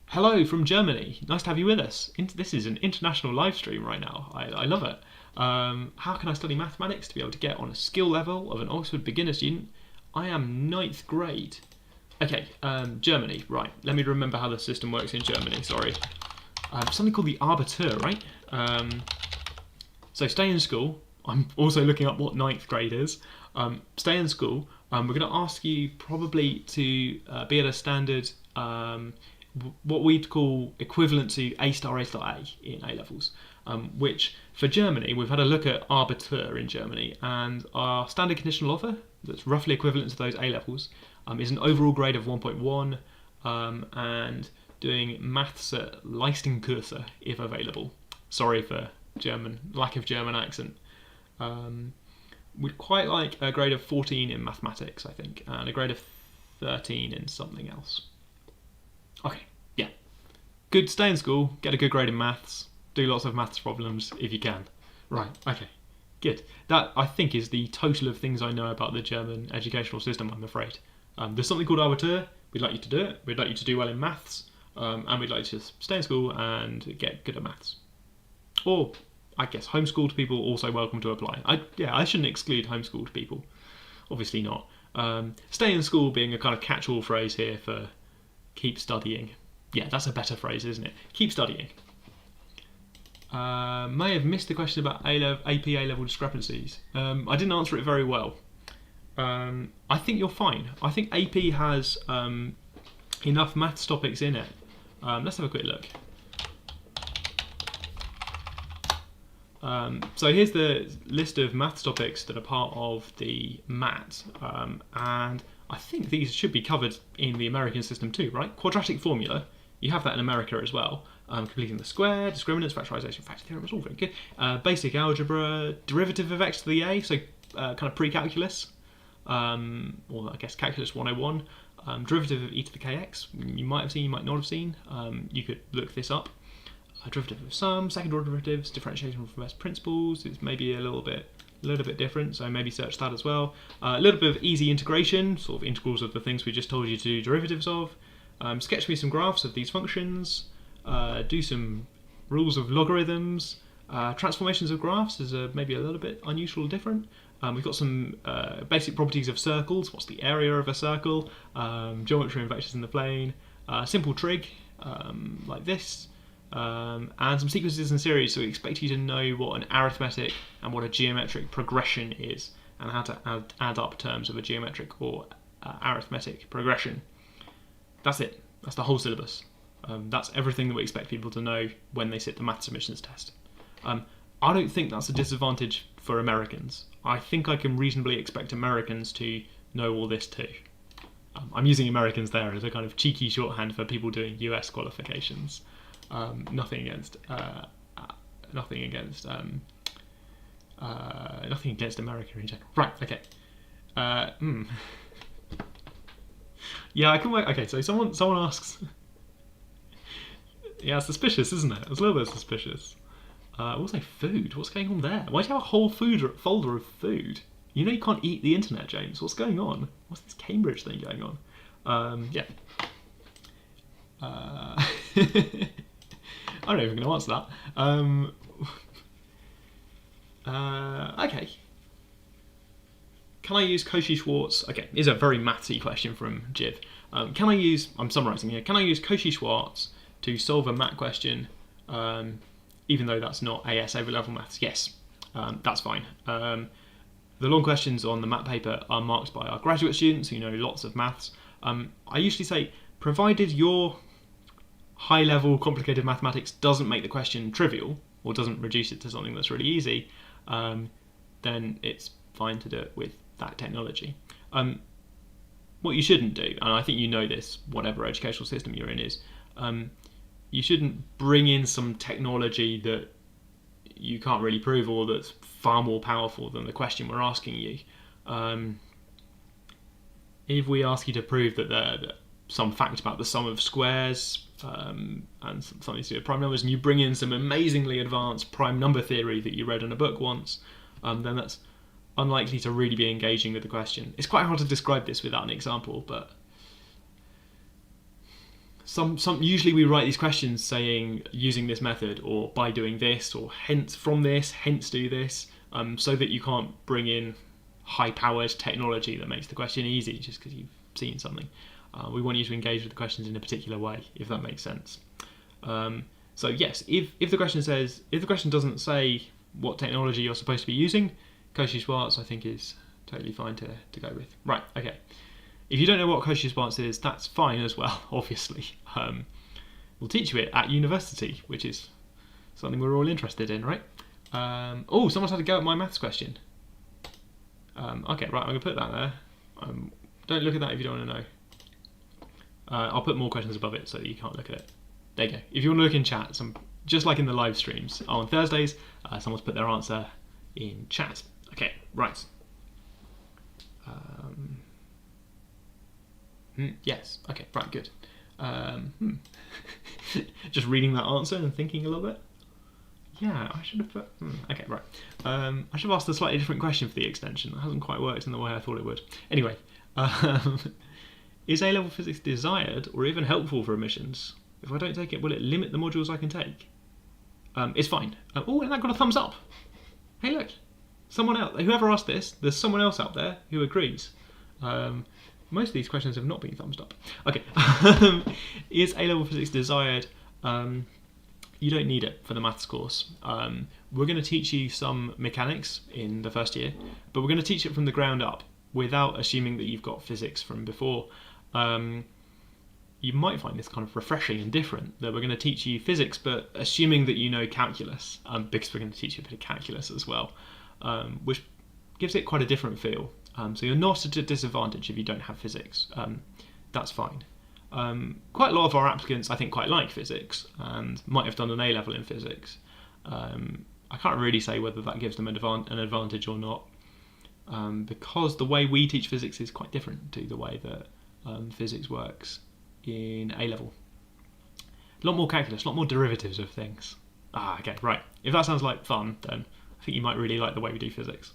Speaker 1: Hello from Germany. Nice to have you with us. This is an international live stream right now. I love it. How can I study mathematics to be able to get on a skill level of an Oxford beginner student? I am 9th grade. Okay, Germany, right. Let me remember how the system works in Germany, sorry. Something called the Arbiter, right? So stay in school. I'm also looking up what 9th grade is. Stay in school. We're going to ask you probably to be at a standard, what we'd call equivalent to A*A in A-levels, which for Germany, we've had a look at Arbiter in Germany, and our standard conditional offer, that's roughly equivalent to those A-levels, is an overall grade of 1.1, and doing maths at Leistungskurse if available. Sorry for lack of German accent. We'd quite like a grade of 14 in mathematics, I think, and a grade of 13 in something else. Okay, yeah. Good, stay in school, get a good grade in maths, do lots of maths problems if you can. Right, okay, good. That, I think, is the total of things I know about the German educational system, I'm afraid. There's something called Arbiter, we'd like you to do it, we'd like you to do well in maths, and we'd like you to stay in school and get good at maths. Or, I guess, homeschooled people also welcome to apply. I shouldn't exclude homeschooled people. Obviously not. Stay in school being a kind of catch-all phrase here for keep studying. Yeah, that's a better phrase, isn't it? Keep studying. May have missed the question about AP A-level discrepancies. I didn't answer it very well. I think you're fine. I think AP has enough maths topics in it. Let's have a quick look. So here's the list of maths topics that are part of the MAT, and I think these should be covered in the American system too, right? Quadratic formula, you have that in America as well. Completing the square, discriminants, factorisation, factor theorem, it's all very good. Basic algebra, derivative of x to the a, so kind of pre-calculus, or I guess calculus 101. Derivative of e to the kx, you might have seen, you might not have seen. You could look this up. Derivative of sum, second order derivatives, differentiation from first principles is maybe a little bit different, so maybe search that as well. A little bit of easy integration, sort of integrals of the things we just told you to do derivatives of. Sketch me some graphs of these functions. Do some rules of logarithms. Transformations of graphs is maybe a little bit unusual or different. We've got some basic properties of circles. What's the area of a circle? Geometry and vectors in the plane. Simple trig, like this. And some sequences and series, so we expect you to know what an arithmetic and what a geometric progression is, and how to add up terms of a geometric or arithmetic progression. That's it. That's the whole syllabus. That's everything that we expect people to know when they sit the maths submissions test. I don't think that's a disadvantage for Americans. I think I can reasonably expect Americans to know all this too. I'm using Americans there as a kind of cheeky shorthand for people doing US qualifications. Nothing against America in general. Right, okay. Yeah, I can work. Okay, so someone asks. Yeah, it's suspicious, isn't it? It's a little bit suspicious. Also, food. What's going on there? Why do you have a whole folder of food? You know you can't eat the internet, James. What's going on? What's this Cambridge thing going on? Yeah. I'm not even going to answer that. Okay. Can I use Cauchy-Schwarz? Okay, here's a very mathsy question from Jiv. I'm summarising here, can I use Cauchy-Schwarz to solve a math question, even though that's not AS over-level maths? Yes, that's fine. The long questions on the math paper are marked by our graduate students who know lots of maths. I usually say, provided your high-level complicated mathematics doesn't make the question trivial, or doesn't reduce it to something that's really easy, then it's fine to do it with that technology. What you shouldn't do, and I think you know this, whatever educational system you're in, is you shouldn't bring in some technology that you can't really prove, or that's far more powerful than the question we're asking you. If we ask you to prove that some fact about the sum of squares and something to do with prime numbers, and you bring in some amazingly advanced prime number theory that you read in a book once, then that's unlikely to really be engaging with the question. It's quite hard to describe this without an example, but usually we write these questions saying using this method, or by doing this, or hence from this, hence do this, so that you can't bring in high-powered technology that makes the question easy just because you've seen something. We want you to engage with the questions in a particular way, if that makes sense. So yes, if the question doesn't say what technology you're supposed to be using, Cauchy-Schwarz I think is totally fine to go with. Right, okay. If you don't know what Cauchy-Schwarz is, that's fine as well, obviously. We'll teach you it at university, which is something we're all interested in, right? Oh, someone's had a go at my maths question. Okay, right, I'm going to put that there. Don't look at that if you don't want to know. I'll put more questions above it so that you can't look at it. There you go. If you want to look in chat, just like in the live streams, on Thursdays, someone's put their answer in chat. Okay, right. Yes, okay, right, good. Just reading that answer and thinking a little bit. Yeah, I should have put... okay, right. I should have asked a slightly different question for the extension. That hasn't quite worked in the way I thought it would. Anyway, is A-level physics desired or even helpful for admissions? If I don't take it, will it limit the modules I can take? It's fine. Oh, and that got a thumbs up. Hey, look. Someone else, whoever asked this, there's someone else out there who agrees. Most of these questions have not been thumbs up. Okay. Is A-level physics desired? You don't need it for the maths course. We're going to teach you some mechanics in the first year, but we're going to teach it from the ground up without assuming that you've got physics from before. You might find this kind of refreshing and different, that we're going to teach you physics, but assuming that you know calculus, because we're going to teach you a bit of calculus as well, which gives it quite a different feel. So you're not at a disadvantage if you don't have physics. That's fine. Quite a lot of our applicants, I think, quite like physics and might have done an A-level in physics. I can't really say whether that gives them an advantage or not, because the way we teach physics is quite different to the way that physics works in A-level. A lot more calculus, a lot more derivatives of things. Okay, right. If that sounds like fun, then I think you might really like the way we do physics.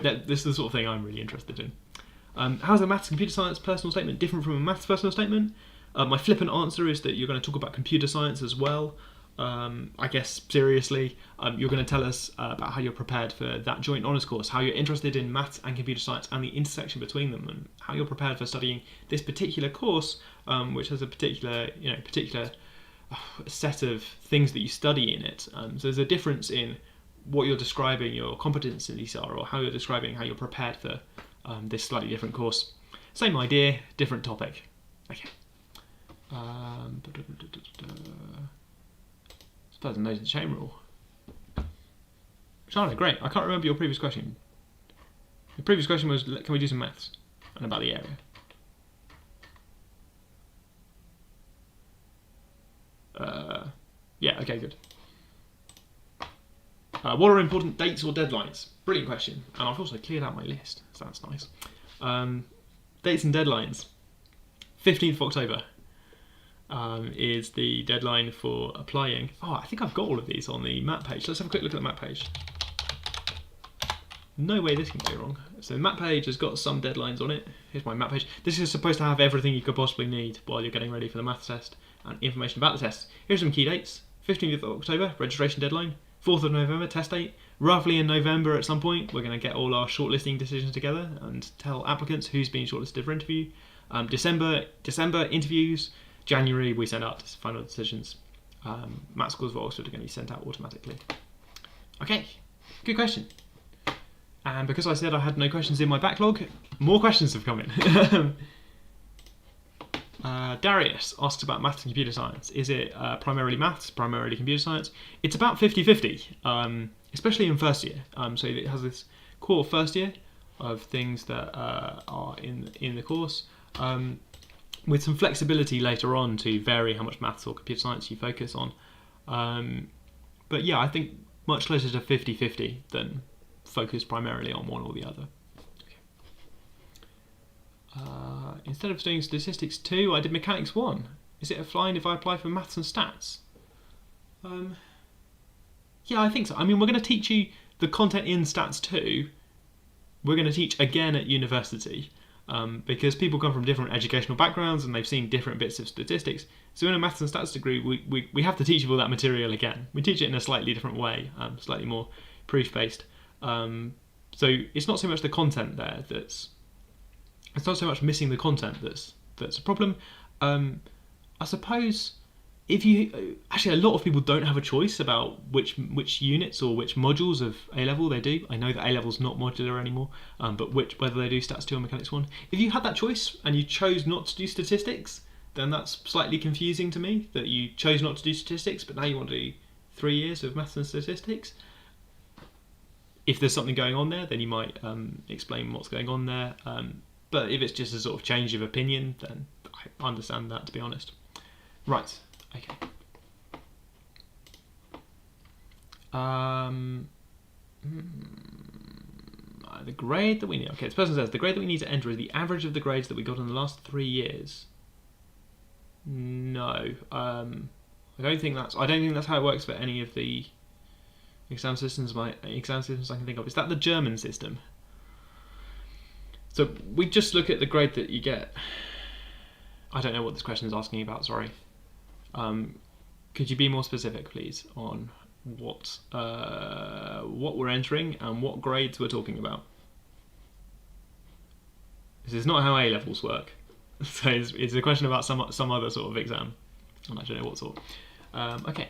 Speaker 1: This is the sort of thing I'm really interested in. How's a maths and computer science personal statement different from a maths personal statement? My flippant answer is that you're going to talk about computer science as well. I guess seriously, you're going to tell us about how you're prepared for that joint honours course, how you're interested in maths and computer science and the intersection between them, and how you're prepared for studying this particular course, which has a particular set of things that you study in it. So there's a difference in what you're describing your competencies are, or how you're describing how you're prepared for this slightly different course. Same idea, different topic. Okay. Suppose I'm the chain rule. Charlotte, great. I can't remember your previous question. The previous question was, can we do some maths? And about the area. Yeah, okay, good. What are important dates or deadlines? Brilliant question. And I've also cleared out my list, so that's nice. Dates and deadlines. 15th of October is the deadline for applying. Oh, I think I've got all of these on the map page. Let's have a quick look at the map page. No way this can go wrong. So the map page has got some deadlines on it. Here's my map page. This is supposed to have everything you could possibly need while you're getting ready for the maths test and information about the test. Here's some key dates. 15th of October, registration deadline. 4th of November, test date. Roughly in November at some point, we're going to get all our shortlisting decisions together and tell applicants who's been shortlisted for interview. December interviews. January, we send out final decisions. Maths scores for Oxford are going to be sent out automatically. Okay, good question. And because I said I had no questions in my backlog, more questions have come in. Darius asks about maths and computer science. Is it primarily maths, primarily computer science? It's about 50-50, especially in first year. So it has this core first year of things that are in the course, with some flexibility later on to vary how much maths or computer science you focus on. But yeah, I think much closer to 50-50 than focus primarily on one or the other. Instead of doing statistics 2, I did mechanics 1. Is it fine if I apply for maths and stats? Yeah, I think so. I mean, we're going to teach you the content in stats 2, we're going to teach again at university because people come from different educational backgrounds and they've seen different bits of statistics. So in a maths and stats degree, we have to teach you all that material again. We teach it in a slightly different way, slightly more proof-based. So it's not so much the content there it's not so much missing the content that's a problem. I suppose if you actually, a lot of people don't have a choice about which units or which modules of A level they do. I know that A level's not modular anymore, but whether they do Stats 2 or Mechanics 1. If you had that choice and you chose not to do statistics, then that's slightly confusing to me. That you chose not to do statistics, but now you want to do 3 years of maths and statistics. If there's something going on there, then you might explain what's going on there. But if it's just a sort of change of opinion, then I understand that, to be honest. Right. Okay. The grade that we need. Okay, this person says the grade that we need to enter is the average of the grades that we got in the last 3 years. No, I don't think that's how it works for any of the exam systems I can think of. Is that the German system? So we just look at the grade that you get. I don't know what this question is asking about. Sorry. Could you be more specific, please, on what we're entering and what grades we're talking about? This is not how A levels work. So it's a question about some other sort of exam. I don't know what sort. Okay.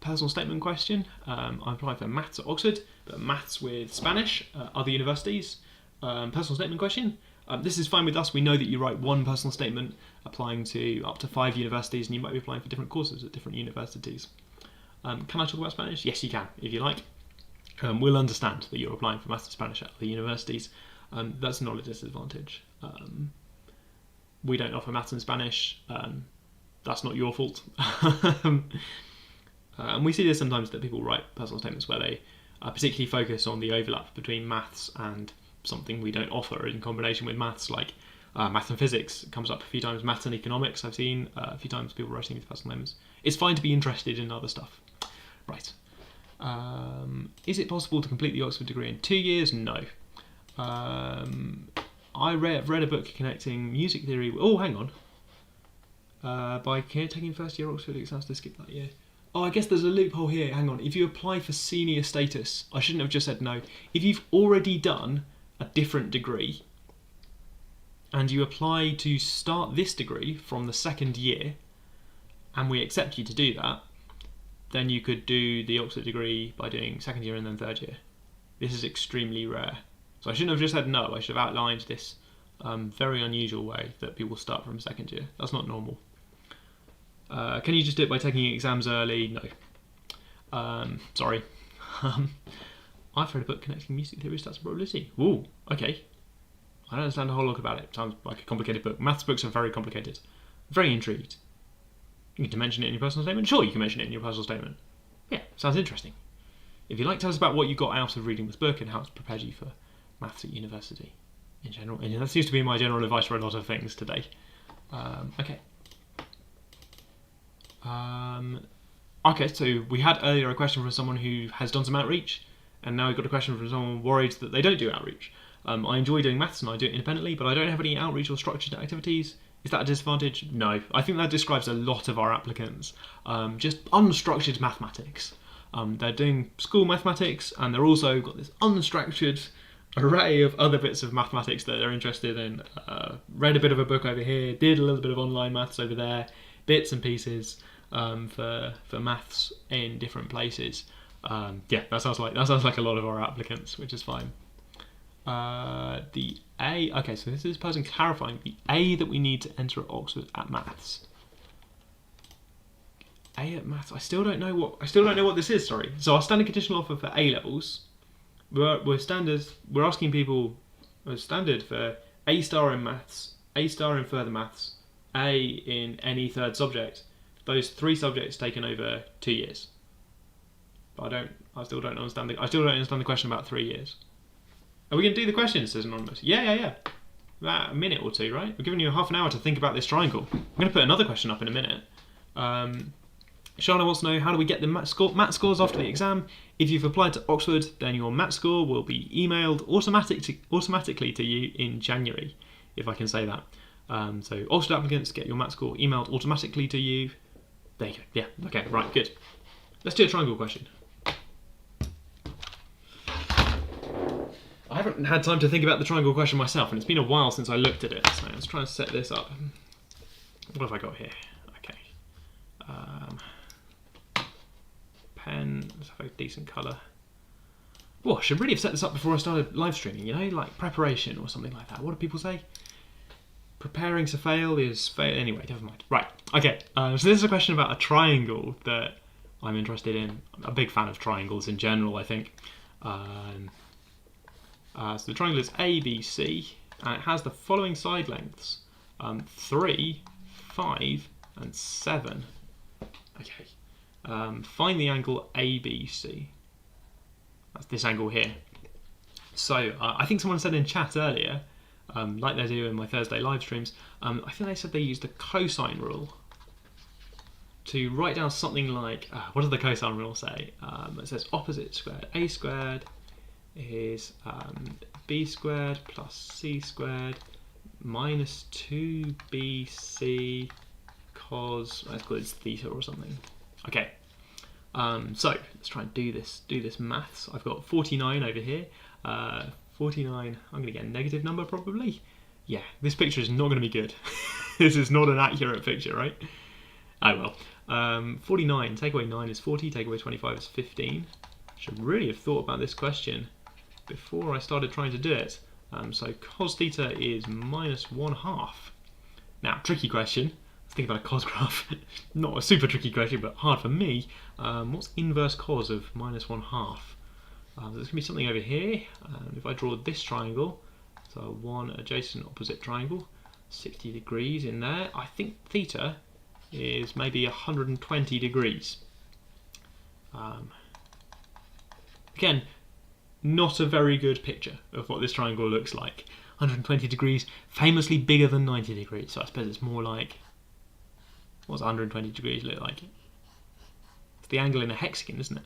Speaker 1: Personal statement question. I'm applying for maths at Oxford, but maths with Spanish, other universities. Personal statement question. This is fine with us. We know that you write one personal statement applying to up to 5 universities, and you might be applying for different courses at different universities. Can I talk about Spanish? Yes, you can, if you like. We'll understand that you're applying for maths and Spanish at other universities. That's not a disadvantage. We don't offer maths and Spanish. That's not your fault. And we see this sometimes, that people write personal statements where they particularly focus on the overlap between maths and something we don't offer in combination with maths, like math and physics comes up a few times. Maths and economics I've seen a few times, people writing these personal statements. It's fine to be interested in other stuff. Right. Is it possible to complete the Oxford degree in 2 years? No. I've read a book connecting music theory. Oh, hang on. By taking first year Oxford exams to skip that year. Oh, I guess there's a loophole here. Hang on. If you apply for senior status, I shouldn't have just said no. If you've already done a different degree and you apply to start this degree from the 2nd year and we accept you to do that, then you could do the Oxford degree by doing 2nd year and then 3rd year. This is extremely rare. So I shouldn't have just said no. I should have outlined this very unusual way that people start from 2nd year. That's not normal. Can you just do it by taking exams early? No. Sorry. I've read a book connecting music theory, stats, and probability. Ooh, okay. I don't understand a whole lot about it. Sounds like a complicated book. Maths books are very complicated. I'm very intrigued. You need to mention it in your personal statement? Sure, you can mention it in your personal statement. Yeah, sounds interesting. If you'd like, tell us about what you got out of reading this book and how it's prepared you for maths at university in general. And that seems to be my general advice for a lot of things today. Okay. Okay, so we had earlier a question from someone who has done some outreach, and now we've got a question from someone worried that they don't do outreach. I enjoy doing maths and I do it independently, but I don't have any outreach or structured activities. Is that a disadvantage? No. I think that describes a lot of our applicants. Just unstructured mathematics. They're doing school mathematics, and they're also got this unstructured array of other bits of mathematics that they're interested in. Read a bit of a book over here, did a little bit of online maths over there, bits and pieces for maths in different places. Yeah, that sounds like a lot of our applicants, which is fine. The A. Okay, so this is person clarifying the A that we need to enter at Oxford at maths. A at maths. I still don't know what this is. Sorry. So our standard conditional offer for A levels. We're standard. We're asking people. We're standard for A star in maths, A star in further maths, A in any third subject. Those 3 subjects taken over 2 years. But I still don't understand the question about 3 years. Are we going to do the question? Says Anonymous. Yeah. About a minute or two, right? We're giving you half an hour to think about this triangle. I'm going to put another question up in a minute. Shana wants to know, how do we get the MAT scores after the exam? If you've applied to Oxford, then your MAT score will be emailed automatically to you in January, if I can say that. So Oxford applicants get your MAT score emailed automatically to you. There you go. Yeah, okay, right, good. Let's do a triangle question. I haven't had time to think about the triangle question myself, and it's been a while since I looked at it, so let's try and set this up. What have I got here? Okay. Pen, let's have a decent colour. Oh, I should really have set this up before I started live streaming, you know, like preparation or something like that. What do people say? Preparing to fail is fail. Anyway, never mind. Right, okay. So this is a question about a triangle that I'm interested in. I'm a big fan of triangles in general, I think. So the triangle is ABC, and it has the following side lengths: 3, 5, and 7. Okay. Find the angle ABC. That's this angle here. So I think someone said in chat earlier, like they do in my Thursday live streams, I think they said they used the cosine rule to write down something like, what does the cosine rule say? It says opposite squared. A squared is b squared plus c squared minus 2bc cos, let's call it theta or something. Okay, so let's try and do this maths. I've got 49 over here. 49, I'm going to get a negative number probably. Yeah, this picture is not going to be good. This is not an accurate picture, right? Oh well. 49, take away 9 is 40, take away 25 is 15. Should really have thought about this question before I started trying to do it. So cos theta is minus 1/2. Now, tricky question. Let's think about a cos graph. Not a super tricky question, but hard for me. What's inverse cos of minus 1/2? There's going to be something over here. If I draw this triangle, so one adjacent opposite triangle, 60 degrees in there, I think theta is maybe 120 degrees. Again, not a very good picture of what this triangle looks like. 120 degrees, famously bigger than 90 degrees, so I suppose it's more like, what's 120 degrees look like? It's the angle in a hexagon, isn't it?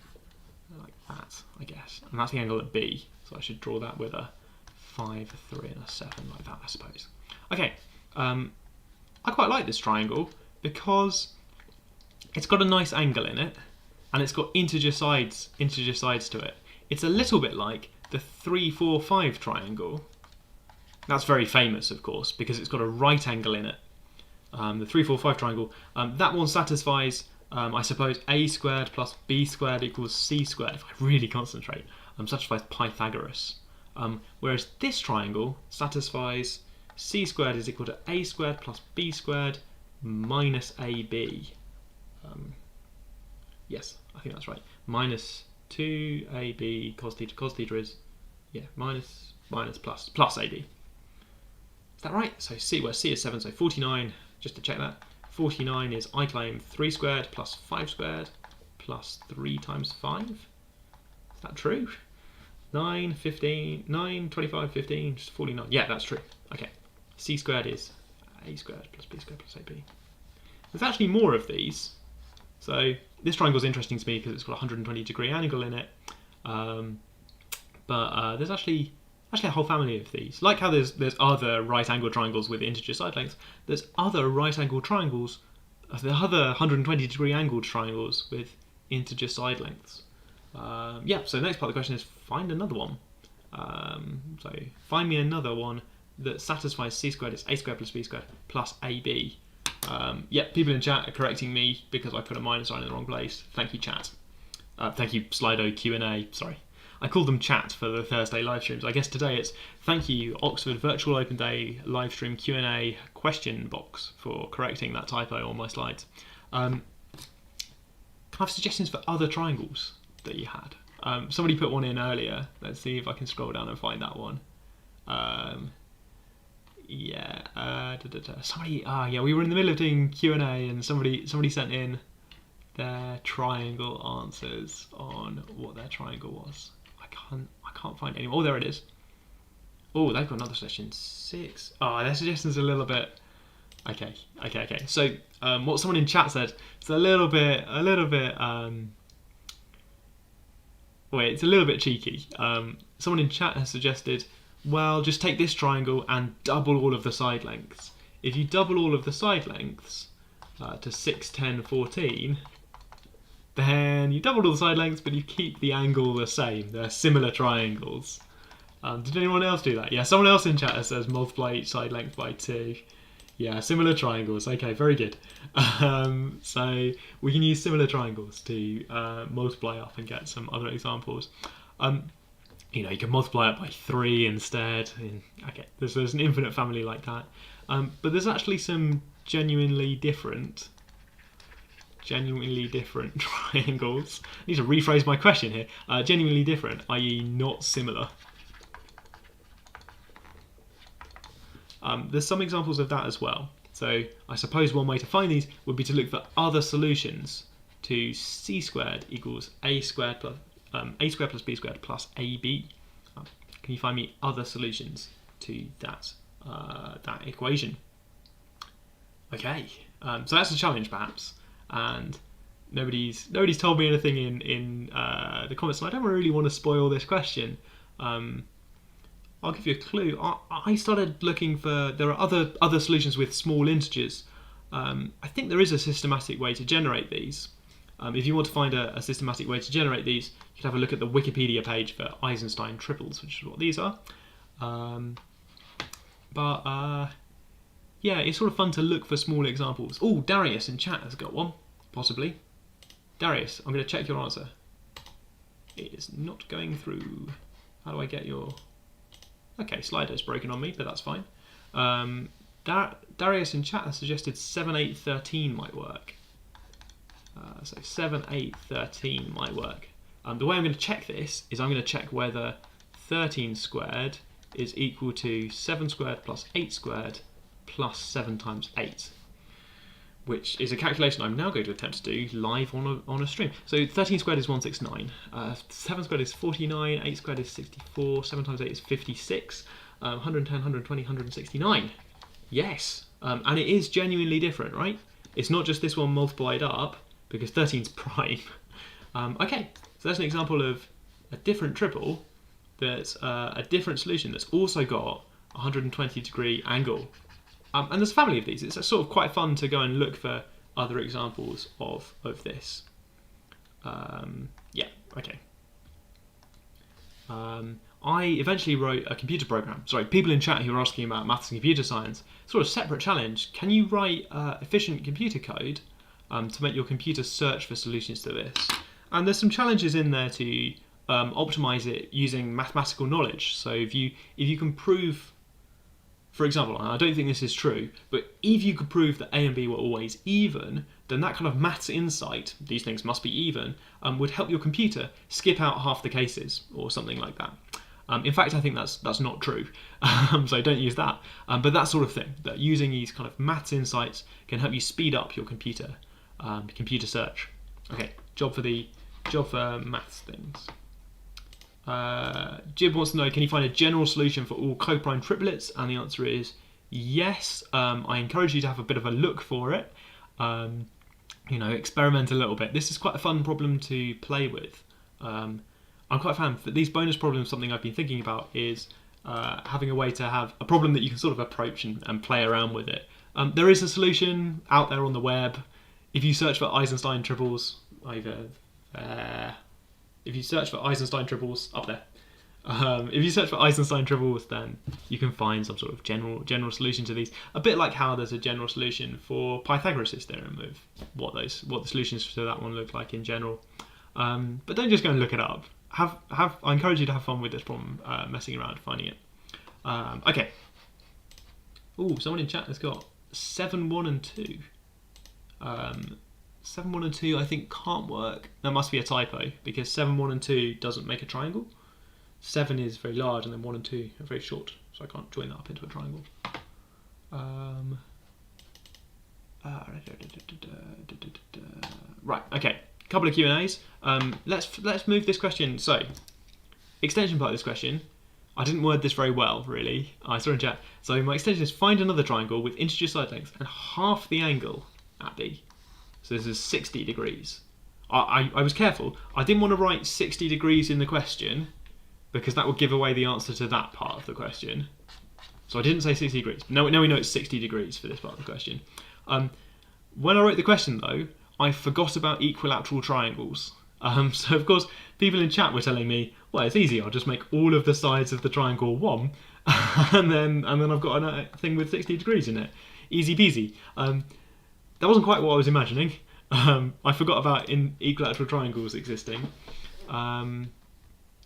Speaker 1: Like that, I guess. And that's the angle at B, so I should draw that with a 5, a 3, and a 7, like that, I suppose. Okay, I quite like this triangle because it's got a nice angle in it, and it's got integer sides to it. It's a little bit like the 3, 4, 5 triangle. That's very famous, of course, because it's got a right angle in it. The 3, 4, 5 triangle, that one satisfies, I suppose, a squared plus b squared equals c squared, if I really concentrate, satisfies Pythagoras. Whereas this triangle satisfies c squared is equal to a squared plus b squared minus ab. Yes, I think that's right. Minus 2ab cos theta is, yeah, minus plus ab. Is that right? So c, where c is 7, so 49, just to check that, 49 is, I claim, 3 squared plus 5 squared plus 3 times 5. Is that true? 9, 15, 9, 25, 15, 49. Yeah, that's true. Okay. C squared is a squared plus b squared plus ab. There's actually more of these. So this triangle is interesting to me because it's got a 120 degree angle in it. But there's actually a whole family of these. Like how there's other right angle triangles with integer side lengths, there's other right angle triangles, the other 120 degree angled triangles with integer side lengths. Yeah, so the next part of the question is find another one. So find me another one that satisfies c squared is a squared plus b squared plus ab. Yeah, people in chat are correcting me because I put a minus sign in the wrong place. Thank you, chat. Thank you, Slido Q&A. Sorry. I called them chat for the Thursday live streams. I guess today it's thank you, Oxford Virtual Open Day live stream Q&A question box for correcting that typo on my slides. Can I have suggestions for other triangles that you had? Somebody put one in earlier. Let's see if I can scroll down and find that one. Somebody, yeah, we were in the middle of doing Q&A and somebody sent in their triangle answers on what their triangle was. I can't find any. Oh, there it is. Oh, they've got another suggestion. 6. Oh, their suggestion's a little bit Okay. So what someone in chat said, it's a little bit it's a little bit cheeky. Someone in chat has suggested, well, just take this triangle and double all of the side lengths. If you double all of the side lengths to 6, 10, 14, then you double all the side lengths, but you keep the angle the same. They're similar triangles. Did anyone else do that? Yeah, someone else in chat says multiply each side length by 2. Yeah, similar triangles. Okay, very good. So we can use similar triangles to multiply up and get some other examples. You can multiply it by 3 instead. Okay, there's an infinite family like that. But there's actually some genuinely different triangles. I need to rephrase my question here. Genuinely different, i.e. not similar. There's some examples of that as well. So I suppose one way to find these would be to look for other solutions to c squared equals a squared plus b squared plus ab. Can you find me other solutions to that equation? Okay, so that's a challenge perhaps, and nobody's told me anything in the comments, and I don't really want to spoil this question. I'll give you a clue. I started looking for, there are other solutions with small integers. I think there is a systematic way to generate these. If you want to find a systematic way to generate these, you can have a look at the Wikipedia page for Eisenstein triples, which is what these are. Yeah, it's sort of fun to look for small examples. Oh, Darius in chat has got one, possibly. Darius, I'm going to check your answer. It is not going through. How do I get your... Okay, Slido's broken on me, but that's fine. Darius in chat has suggested 7, 8, 13 might work. So 7, 8, 13 might work. The way I'm going to check this is I'm going to check whether 13 squared is equal to 7 squared plus 8 squared plus 7 times 8, which is a calculation I'm now going to attempt to do live on a stream. So 13 squared is 169, 7 squared is 49, 8 squared is 64, 7 times 8 is 56, 110, 120, 169. Yes, and it is genuinely different, right? It's not just this one multiplied up, because 13's prime. Okay, so that's an example of a different triple that's a different solution that's also got a 120-degree angle. And there's a family of these. It's sort of quite fun to go and look for other examples of this. Yeah, okay. I eventually wrote a computer program. Sorry, people in chat who were asking about maths and computer science, sort of separate challenge. Can you write efficient computer code to make your computer search for solutions to this? And there's some challenges in there to optimize it using mathematical knowledge. So if you can prove, for example, and I don't think this is true, but if you could prove that A and B were always even, then that kind of maths insight, these things must be even, would help your computer skip out half the cases or something like that. In fact, I think that's not true, so don't use that. But that sort of thing, that using these kind of maths insights can help you speed up your computer search. Okay, job for maths things. Jib wants to know, can you find a general solution for all coprime triplets? And the answer is yes. I encourage you to have a bit of a look for it. Experiment a little bit. This is quite a fun problem to play with. I'm quite a fan. For these bonus problems, something I've been thinking about is having a way to have a problem that you can sort of approach and play around with it. There is a solution out there on the web. If you search for Eisenstein triples, if you search for Eisenstein triples up there, if you search for Eisenstein triples, then you can find some sort of general solution to these. A bit like how there's a general solution for Pythagoras' theorem of what the solutions to that one look like in general. But don't just go and look it up. I encourage you to have fun with this problem, messing around, finding it. Okay. Oh, someone in chat has got 7, 1 and 2. 7, 1 and 2 I think can't work. That must be a typo, because 7, 1 and 2 doesn't make a triangle. 7 is very large and then 1 and 2 are very short, so I can't join that up into a triangle. Right, okay. Couple of Q&As. Let's move this question. So, extension part of this question. I didn't word this very well, really. I saw in chat. So my extension is find another triangle with integer side length and half the angle at B. So this is 60 degrees. I was careful. I didn't want to write 60 degrees in the question because that would give away the answer to that part of the question. So I didn't say 60 degrees. Now we know it's 60 degrees for this part of the question. When I wrote the question, though, I forgot about equilateral triangles. So, of course, people in chat were telling me, well, it's easy. I'll just make all of the sides of the triangle 1, and then I've got a thing with 60 degrees in it. Easy peasy. That wasn't quite what I was imagining. I forgot about equilateral triangles existing.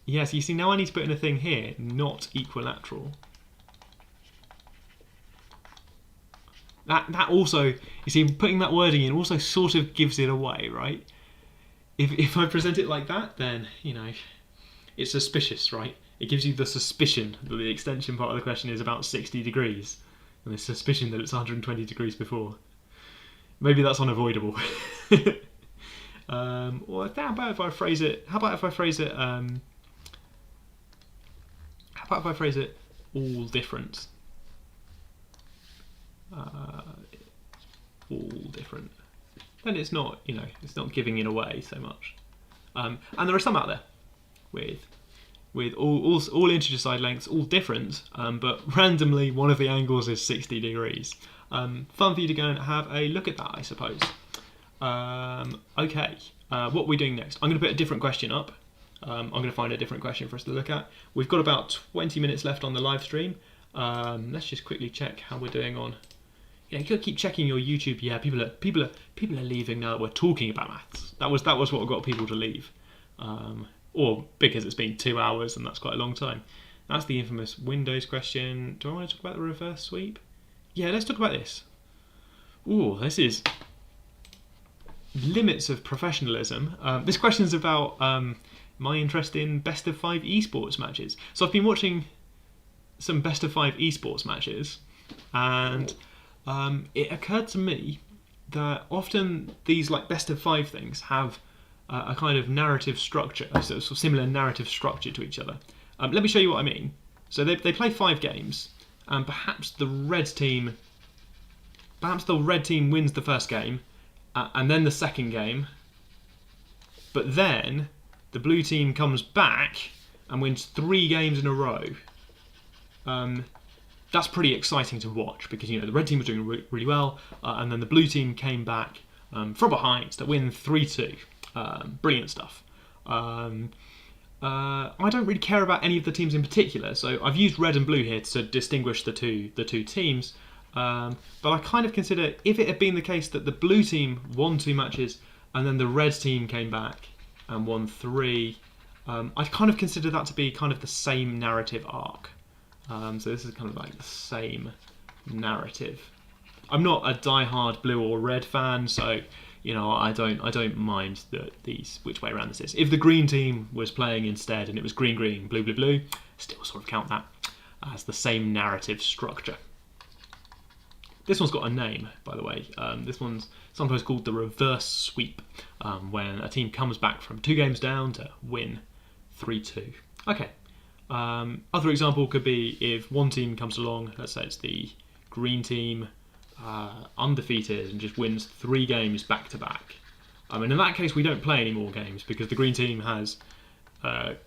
Speaker 1: Yes, you see, now I need to put in a thing here, not equilateral. That also, you see, putting that wording in also sort of gives it away, right? If I present it like that, then, you know, it's suspicious, right? It gives you the suspicion that the extension part of the question is about 60 degrees, and the suspicion that it's 120 degrees before. Maybe that's unavoidable. Or how about if I phrase it? How about if I phrase it? All different? All different. Then it's not, you know, it's not giving it away so much. And there are some out there with all integer side lengths, all different, but randomly one of the angles is 60 degrees. Fun for you to go and have a look at that, I suppose. Okay, what are we doing next? I'm going to put a different question up. I'm going to find a different question for us to look at. We've got about 20 minutes left on the live stream. Let's just quickly check how we're doing on. Yeah, you gotta keep checking your YouTube. Yeah, people are leaving now that we're talking about maths. That was what got people to leave, or because it's been 2 hours and that's quite a long time. That's the infamous Windows question. Do I want to talk about the reverse sweep? Yeah, let's talk about this. Ooh, this is limits of professionalism. This question is about my interest in best of 5 eSports matches. So I've been watching some best of 5 eSports matches, and it occurred to me that often these like best of 5 things have a kind of narrative structure, so similar narrative structure to each other. Let me show you what I mean. So they play 5 games, and perhaps the red team wins the first game, and then the second game, but then the blue team comes back and wins 3 games in a row. That's pretty exciting to watch because, you know, the red team was doing really well, and then the blue team came back from behind to win 3-2. Brilliant stuff. I don't really care about any of the teams in particular, so I've used red and blue here to distinguish the two teams. But I kind of consider, if it had been the case that the blue team won 2 matches and then the red team came back and won 3, I'd kind of consider that to be kind of the same narrative arc. So this is kind of like the same narrative. I'm not a die-hard blue or red fan, so, you know, I don't mind which way around this is. If the green team was playing instead and it was green, blue, blue, still sort of count that as the same narrative structure. This one's got a name, by the way. This one's sometimes called the reverse sweep, when a team comes back from 2 games down to win 3-2. Okay. Other example could be if one team comes along, let's say it's the green team, undefeated, and just wins 3 games back to back. And in that case, we don't play any more games because the green team has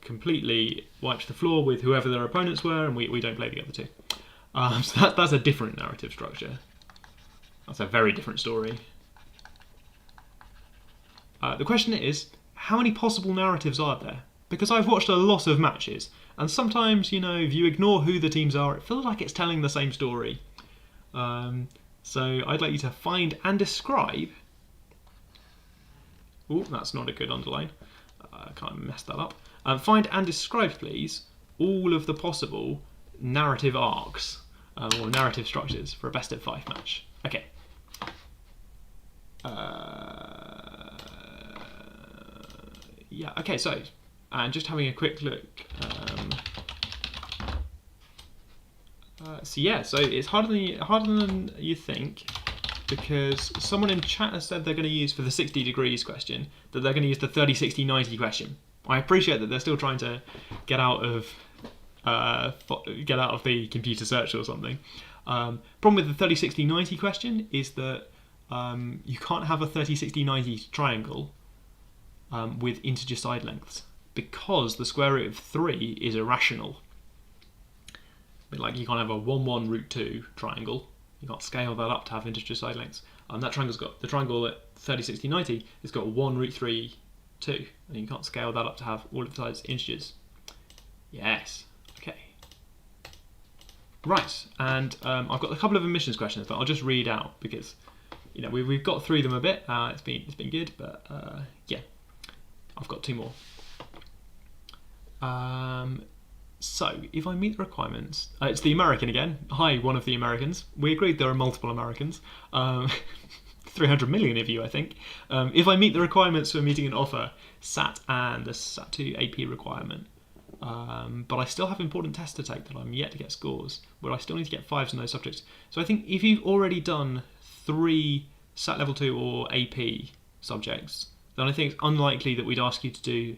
Speaker 1: completely wiped the floor with whoever their opponents were, and we don't play the other 2. So that's a different narrative structure. That's a very different story. The question is, how many possible narratives are there? Because I've watched a lot of matches, and sometimes, you know, if you ignore who the teams are, it feels like it's telling the same story. So I'd like you to find and describe... Oh, that's not a good underline. I can't mess that up. Find and describe, please, all of the possible narrative arcs or narrative structures for a best of 5 match. Okay. Yeah, okay, so... And just having a quick look. So it's harder than you think, because someone in chat has said they're going to use, for the 60 degrees question, that they're going to use the 30, 60, 90 question. I appreciate that they're still trying to get out of get out of the computer search or something. Problem with the 30, 60, 90 question is that you can't have a 30, 60, 90 triangle with integer side lengths because the square root of 3 is irrational. But like you can't have a 1, 1, root 2 triangle. You can't scale that up to have integer side lengths. That triangle's got the triangle at 30, 60, 90 has got 1, root 3, 2, and you can't scale that up to have all of the sides integers. Yes. Okay. Right, and I've got a couple of admissions questions that I'll just read out because we've got through them a bit. It's been good, but yeah, I've got 2 more. So, if I meet the requirements, it's the American again. Hi, one of the Americans. We agreed there are multiple Americans. 300 million of you, I think. If I meet the requirements for meeting an offer, SAT and the SAT 2 AP requirement, but I still have important tests to take that I'm yet to get scores, where I still need to get 5s in those subjects. So I think if you've already done 3 SAT level 2 or AP subjects, then I think it's unlikely that we'd ask you to do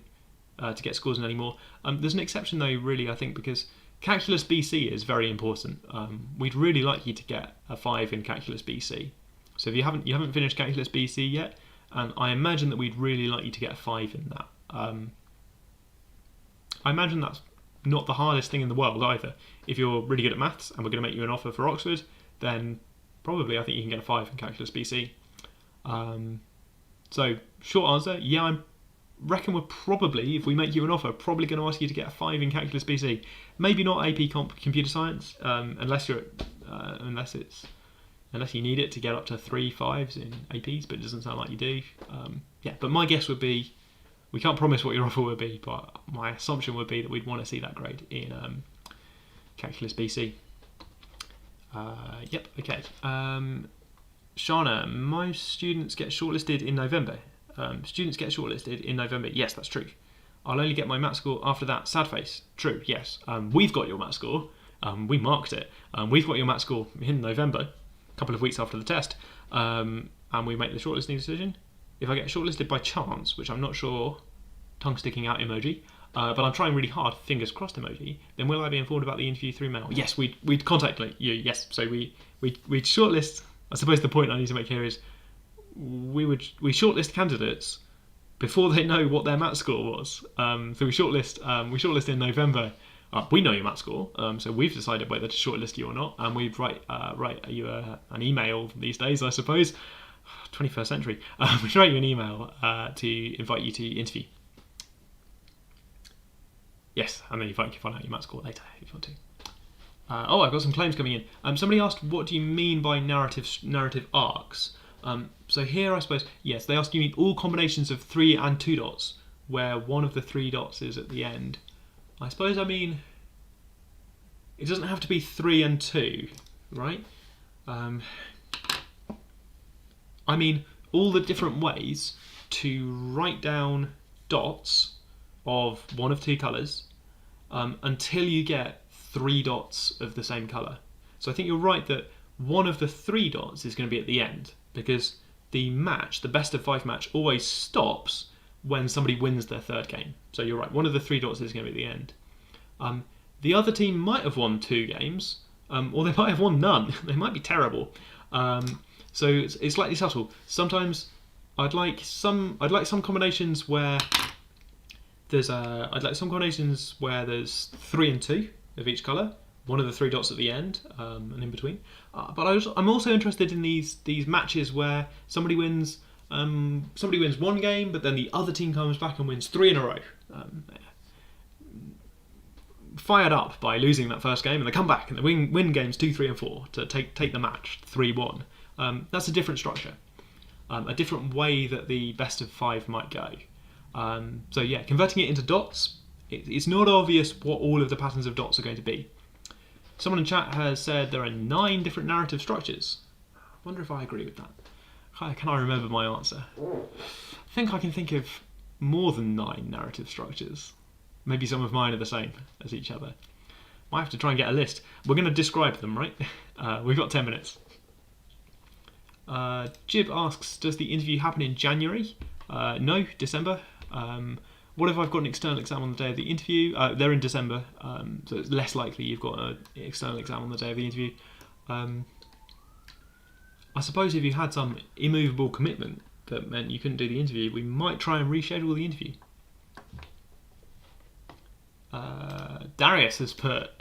Speaker 1: to get scores in any more. There's an exception though, really, I think, because Calculus BC is very important. We'd really like you to get a 5 in Calculus BC. So if you haven't finished Calculus BC yet, and I imagine that we'd really like you to get a 5 in that. I imagine that's not the hardest thing in the world either. If you're really good at maths and we're going to make you an offer for Oxford, then probably I think you can get a 5 in Calculus BC. So short answer, yeah, I reckon we're probably, if we make you an offer, probably going to ask you to get a 5 in Calculus BC. Maybe not AP Computer Science, unless you need it to get up to 3 5s in APs, but it doesn't sound like you do. Yeah, but my guess would be, we can't promise what your offer would be, but my assumption would be that we'd want to see that grade in Calculus BC. Yep, okay. Shana, most students get shortlisted in November. Students get shortlisted in November. Yes, that's true. I'll only get my math score after that. Sad face. True, yes. We've got your math score. We marked it. We've got your math score in November, a couple of weeks after the test, and we make the shortlisting decision. If I get shortlisted by chance, which I'm not sure, tongue sticking out emoji, but I'm trying really hard, fingers crossed emoji, then will I be informed about the interview through mail? Yes, we'd contact you, yes. So we'd shortlist. I suppose the point I need to make here is we shortlist candidates before they know what their math score was. So we shortlist in November. We know your math score, so we've decided whether to shortlist you or not, and we'd write you an email these days, I suppose. 21st century. We'd write you an email to invite you to interview. Yes, and then you can find out your math score later if you want to. I've got some claims coming in. Somebody asked, what do you mean by narrative arcs? So here, I suppose, yes, they ask you mean all combinations of 3 and 2 dots, where one of the 3 dots is at the end. I suppose I mean, it doesn't have to be 3 and 2, right? I mean, all the different ways to write down dots of one of 2 colours until you get 3 dots of the same colour. So I think you're right that one of the 3 dots is going to be at the end, because the best of 5 match, always stops when somebody wins their 3rd game. So you're right, one of the 3 dots is going to be at the end. The other team might have won 2 games, or they might have won none. They might be terrible. So it's slightly subtle. Sometimes I'd like some combinations where there's 3 and 2 of each colour, one of the 3 dots at the end, and in between. But I'm also interested in these matches where somebody wins 1 game, but then the other team comes back and wins 3 in a row. Fired up by losing that first game, and they come back and they win games 2, 3, and 4 to take the match 3-1. That's a different structure, a different way that the best of 5 might go. So yeah, converting it into dots, it's not obvious what all of the patterns of dots are going to be. Someone in chat has said there are 9 different narrative structures. I wonder if I agree with that. Can I remember my answer? I think I can think of more than 9 narrative structures. Maybe some of mine are the same as each other. Might have to try and get a list. We're going to describe them, right? We've got 10 minutes. Jib asks, does the interview happen in January? No, December. What if I've got an external exam on the day of the interview? They're in December, so it's less likely you've got an external exam on the day of the interview. I suppose if you had some immovable commitment that meant you couldn't do the interview, we might try and reschedule the interview. Darius has put...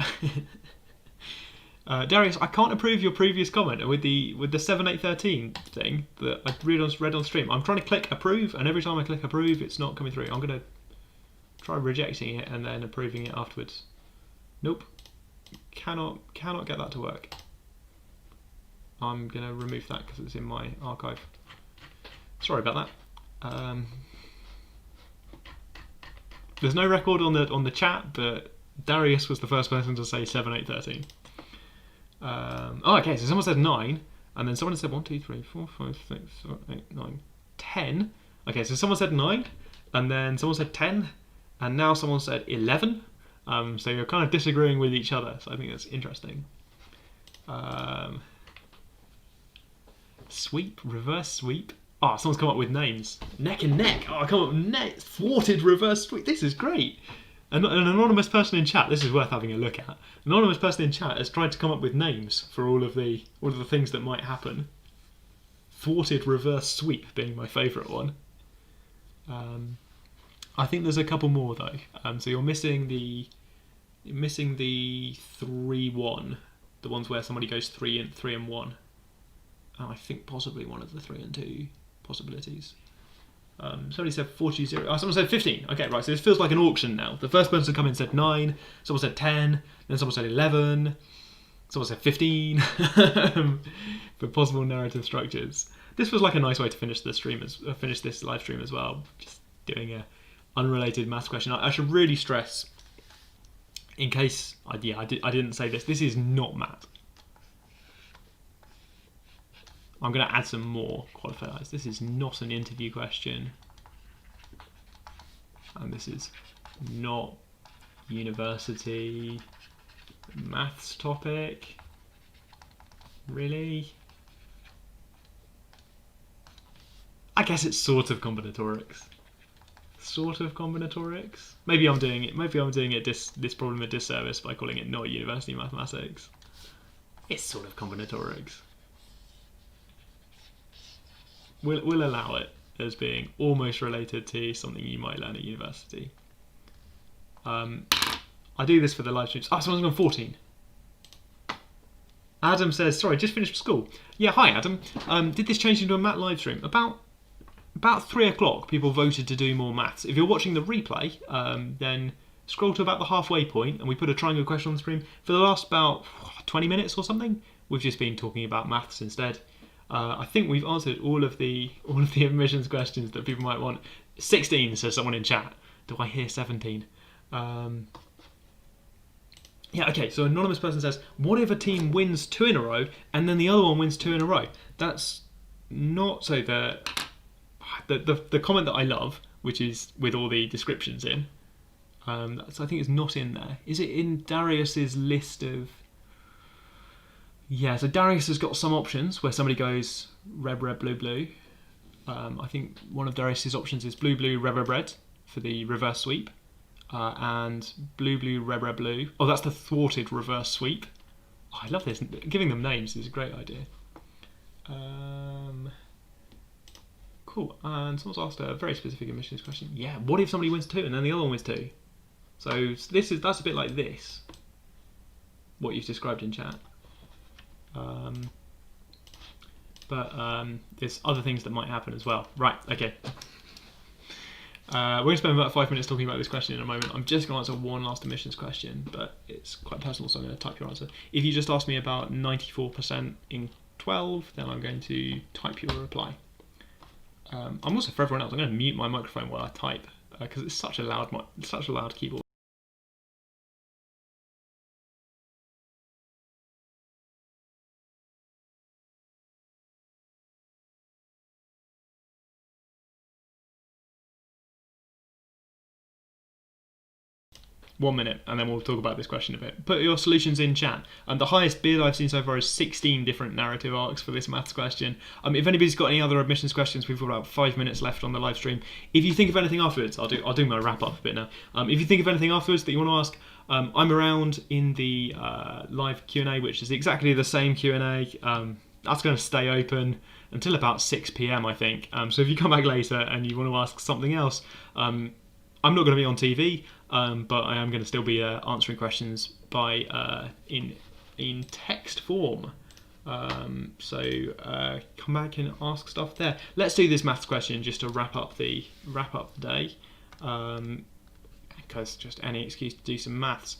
Speaker 1: Darius, I can't approve your previous comment with the 7813 thing that I read on stream. I'm trying to click approve, and every time I click approve, it's not coming through. I'm going to try rejecting it and then approving it afterwards. Nope. Cannot get that to work. I'm going to remove that because it's in my archive. Sorry about that. There's no record on the chat, but Darius was the first person to say 7813. Okay, so someone said 9, and then someone said 1, 2, 3, 4, 5, 6, 7, 8, 9, 10. Okay, so someone said 9, and then someone said 10, and now someone said 11. So you're kind of disagreeing with each other, so I think that's interesting. Sweep, reverse sweep. Oh, someone's come up with names. Neck and neck. Oh, I come up with neck. Thwarted reverse sweep. This is great. An anonymous person in chat. This is worth having a look at. An anonymous person in chat has tried to come up with names for all of the things that might happen. Thwarted reverse sweep being my favourite one. I think there's a couple more though. So you're missing the 3-1, the ones where somebody goes 3 and 1. And I think possibly one of the 3 and 2 possibilities. Somebody said 40. Oh, someone said 15. Okay, right. So this feels like an auction now. The first person to come in said 9. Someone said 10. Then someone said 11. Someone said 15. For possible narrative structures. This feels like a nice way to finish this live stream as well. Just doing a unrelated maths question. I should really stress, in case I didn't say this. This is not math. I'm going to add some more qualifiers. This is not an interview question. And this is not university maths topic. Really? I guess it's sort of combinatorics. Sort of combinatorics. Maybe I'm doing it this problem a disservice by calling it not university mathematics. It's sort of combinatorics. We'll allow it as being almost related to something you might learn at university. I do this for the live streams. Oh, someone's gone 14. Adam says, sorry, just finished school. Yeah, hi Adam. Did this change into a math live stream? About 3 o'clock, people voted to do more maths. If you're watching the replay, then scroll to about the halfway point, and we put a triangle question on the screen. For the last about 20 minutes or something, we've just been talking about maths instead. I think we've answered all of the admissions questions that people might want. 16 says someone in chat. Do I hear 17? Yeah, okay, so an anonymous person says, what if a team wins 2 in a row and then the other one wins 2 in a row? That's not... So the comment that I love, which is with all the descriptions in, so I think it's not in there. Is it in Darius's list of... Yeah, so Darius has got some options where somebody goes red, red, blue, blue. I think one of Darius's options is blue, blue, red, red, red for the reverse sweep. And blue, blue, red, red, blue. Oh, that's the thwarted reverse sweep. Oh, I love this. Giving them names is a great idea. Cool. And someone's asked a very specific admissions question. Yeah, what if somebody wins 2 and then the other one wins 2? So that's a bit like this. What you've described in chat. But there's other things that might happen as well. Right, okay. We're going to spend about 5 minutes talking about this question in a moment. I'm just going to answer one last admissions question, but it's quite personal, so I'm going to type your answer. If you just ask me about 94% in 12, then I'm going to type your reply. I'm also, for everyone else, I'm going to mute my microphone while I type, because it's such a loud keyboard. 1 minute, and then we'll talk about this question a bit. Put your solutions in chat. And the highest bid I've seen so far is 16 different narrative arcs for this maths question. If anybody's got any other admissions questions, we've got about 5 minutes left on the live stream. If you think of anything afterwards, I'll do my wrap up a bit now. If you think of anything afterwards that you want to ask, I'm around in the live Q&A, which is exactly the same Q&A. That's going to stay open until about 6 PM, I think. So if you come back later and you want to ask something else, I'm not going to be on TV, but I am going to still be answering questions by in text form. So come back and ask stuff there. Let's do this maths question just to wrap up the day, because just any excuse to do some maths.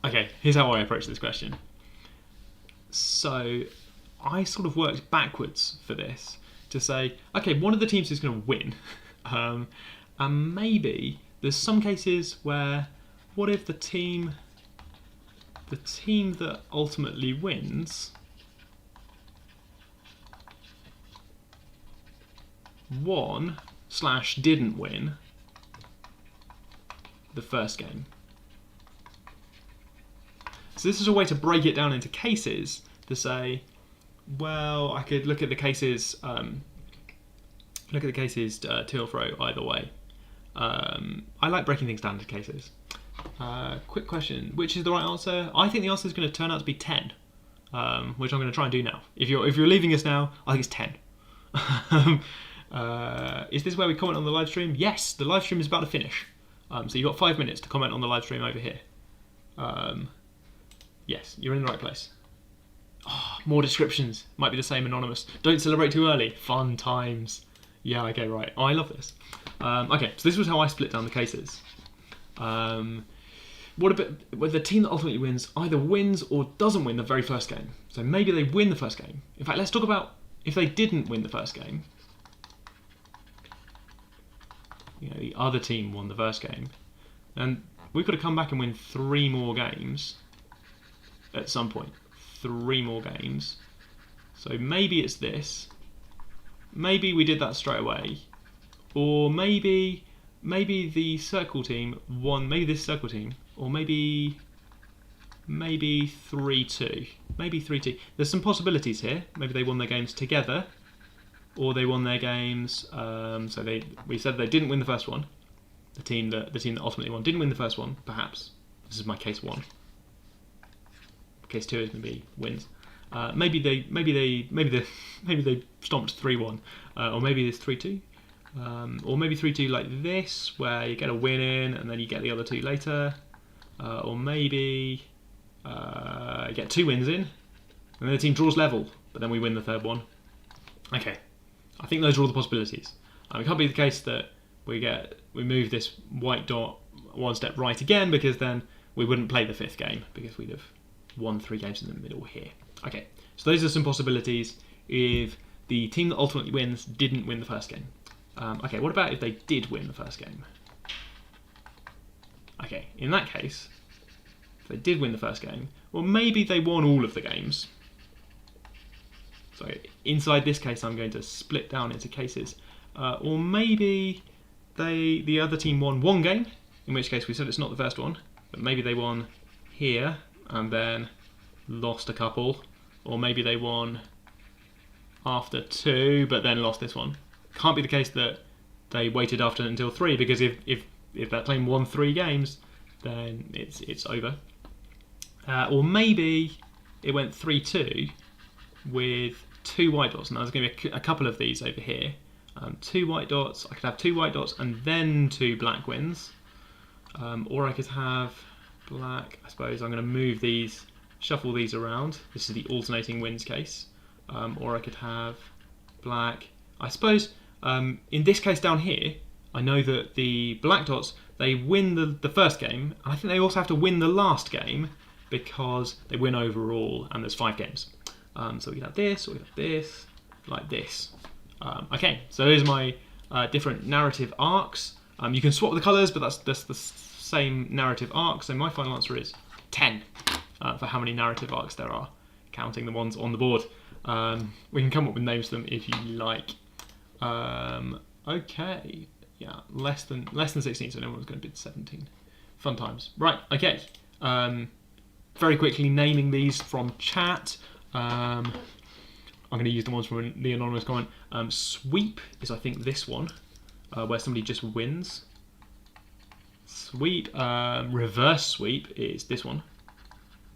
Speaker 1: Okay, here's how I approach this question. So I sort of worked backwards for this to say, okay, one of the teams is going to win. And maybe there's some cases where, what if the team that ultimately wins won/didn't win the first game. So this is a way to break it down into cases to say, well, I could look at the cases to or fro either way. I like breaking things down into cases. Quick question: which is the right answer? I think the answer is going to turn out to be 10, which I'm going to try and do now. If you're leaving us now, I think it's 10. Is this where we comment on the live stream? Yes, the live stream is about to finish. So you've got 5 minutes to comment on the live stream over here. Yes, you're in the right place. Oh, more descriptions. Might be the same anonymous. Don't celebrate too early. Fun times. Yeah, okay, right. Oh, I love this. Okay, so this was how I split down the cases. What about where the team that ultimately wins either wins or doesn't win the very first game? So maybe they win the first game. In fact, let's talk about if they didn't win the first game. You know, the other team won the first game, and we've got to come back and win 3 more games at some point. 3 more games. So maybe it's this. Maybe we did that straight away, or maybe the circle team won. Maybe this circle team, or maybe 3-2. Maybe 3-2. There's some possibilities here. Maybe they won their games together, or they won their games. So we said they didn't win the first one. The team that ultimately won didn't win the first one. Perhaps this is my case 1. Case 2 is going to be wins. Maybe they stomped 3-1, or maybe it's 3-2, or maybe 3-2 like this, where you get a win in and then you get the other 2 later, or maybe you get 2 wins in and then the team draws level, but then we win the 3rd one. Okay, I think those are all the possibilities. It can't be the case that we move this white dot 1 step right again, because then we wouldn't play the 5th game, because we'd have won 3 games in the middle here. Okay, so those are some possibilities if the team that ultimately wins didn't win the first game. Okay, what about if they did win the first game? Okay, in that case, if they did win the first game, well, maybe they won all of the games. So inside this case, I'm going to split down into cases. Or maybe the other team won 1 game, in which case we said it's not the first one, but maybe they won here and then lost a couple, or maybe they won after 2 but then lost this one. Can't be the case that they waited until 3, because if that team won 3 games, then it's over. Or maybe it went 3-2 with 2 white dots. Now there's going to be a couple of these over here. 2 white dots. I could have 2 white dots and then 2 black wins, or I could have black. I suppose I'm going to move these, shuffle these around. This is the alternating wins case. Or I could have black. I suppose in this case down here, I know that the black dots, they win the first game, and I think they also have to win the last game, because they win overall, and there's 5 games. So we could have this, or we could have this, like this. Okay, so those are my different narrative arcs. You can swap the colours, but that's the same narrative arc. So my final answer is 10 for how many narrative arcs there are, counting the ones on the board. We can come up with names for them if you like. Okay, Yeah, less than 16, so no one's going to bid 17. Fun times. Right, okay. Very quickly naming these from chat. I'm going to use the ones from the anonymous comment. Sweep is, I think, this one, where somebody just wins. Sweep. Reverse sweep is this one.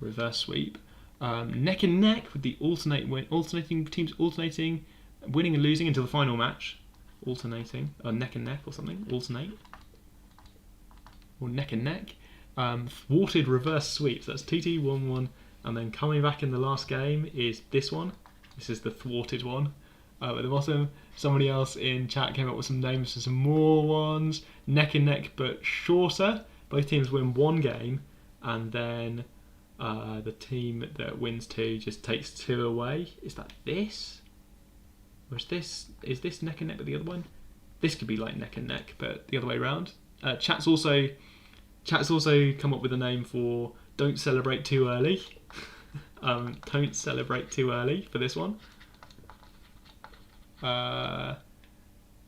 Speaker 1: Reverse sweep. Neck and neck with the alternating teams alternating, winning and losing until the final match. Alternating, neck and neck or something. Alternate. Or neck and neck. Thwarted reverse sweep. So that's 2-2, 1-1, and then coming back in the last game is this one. This is the thwarted one. At the bottom, somebody else in chat came up with some names for some more ones. Neck and neck, but shorter. Both teams win one game, and then the team that wins 2 just takes 2 away. Is that this? Or is this neck and neck with the other one? This could be like neck and neck, but the other way around. Chat's also come up with a name for don't celebrate too early. Don't celebrate too early for this one.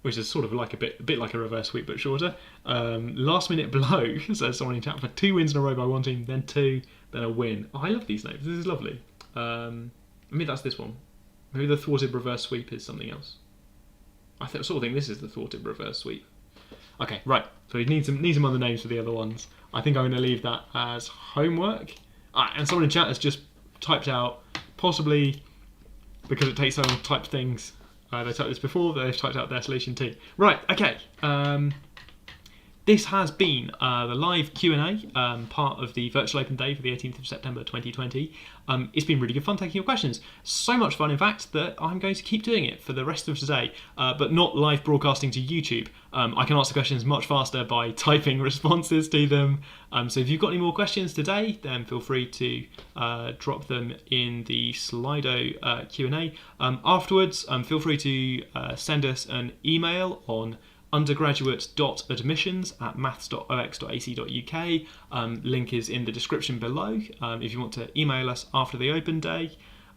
Speaker 1: Which is sort of like a bit like a reverse sweep but shorter. Last minute blow, says someone in chat, for 2 wins in a row by one team, then 2, then a win. Oh, I love these names. This is lovely. Maybe that's this one. Maybe the thwarted reverse sweep is something else. I sort of think this is the thwarted reverse sweep. Okay, right. So we need some other names for the other ones. I think I'm going to leave that as homework. And someone in chat has just typed out, possibly because it takes so long to type things. They typed this before, they've typed out their solution too. Right, okay. This has been the live Q&A, part of the virtual open day for the 18th of September 2020. It's been really good fun taking your questions. So much fun, in fact, that I'm going to keep doing it for the rest of today, but not live broadcasting to YouTube. I can answer questions much faster by typing responses to them. So if you've got any more questions today, then feel free to drop them in the Slido Q&A. Afterwards, feel free to send us an email on undergraduate.admissions@maths.ox.ac.uk. Link is in the description below if you want to email us after the open day.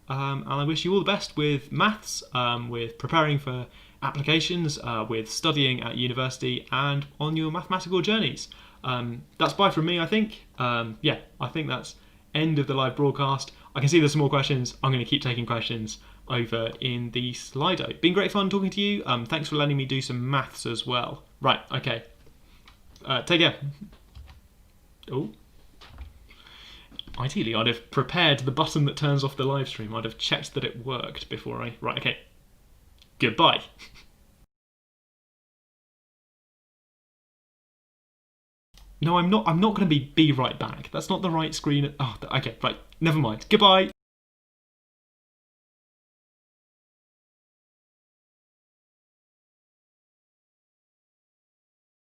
Speaker 1: And I wish you all the best with maths, with preparing for applications, with studying at university, and on your mathematical journeys. That's bye from me, I think. Yeah, I think that's end of the live broadcast. I can see there's some more questions. I'm going to keep taking questions over in the Slido. Been great fun talking to you. Thanks for letting me do some maths as well. Right, okay. Take care. Oh. Ideally, I'd have prepared the button that turns off the live stream. I'd have checked that it worked before I... Right, okay. Goodbye. No, I'm not going to be right back. That's not the right screen. Oh, okay, right. Never mind. Goodbye.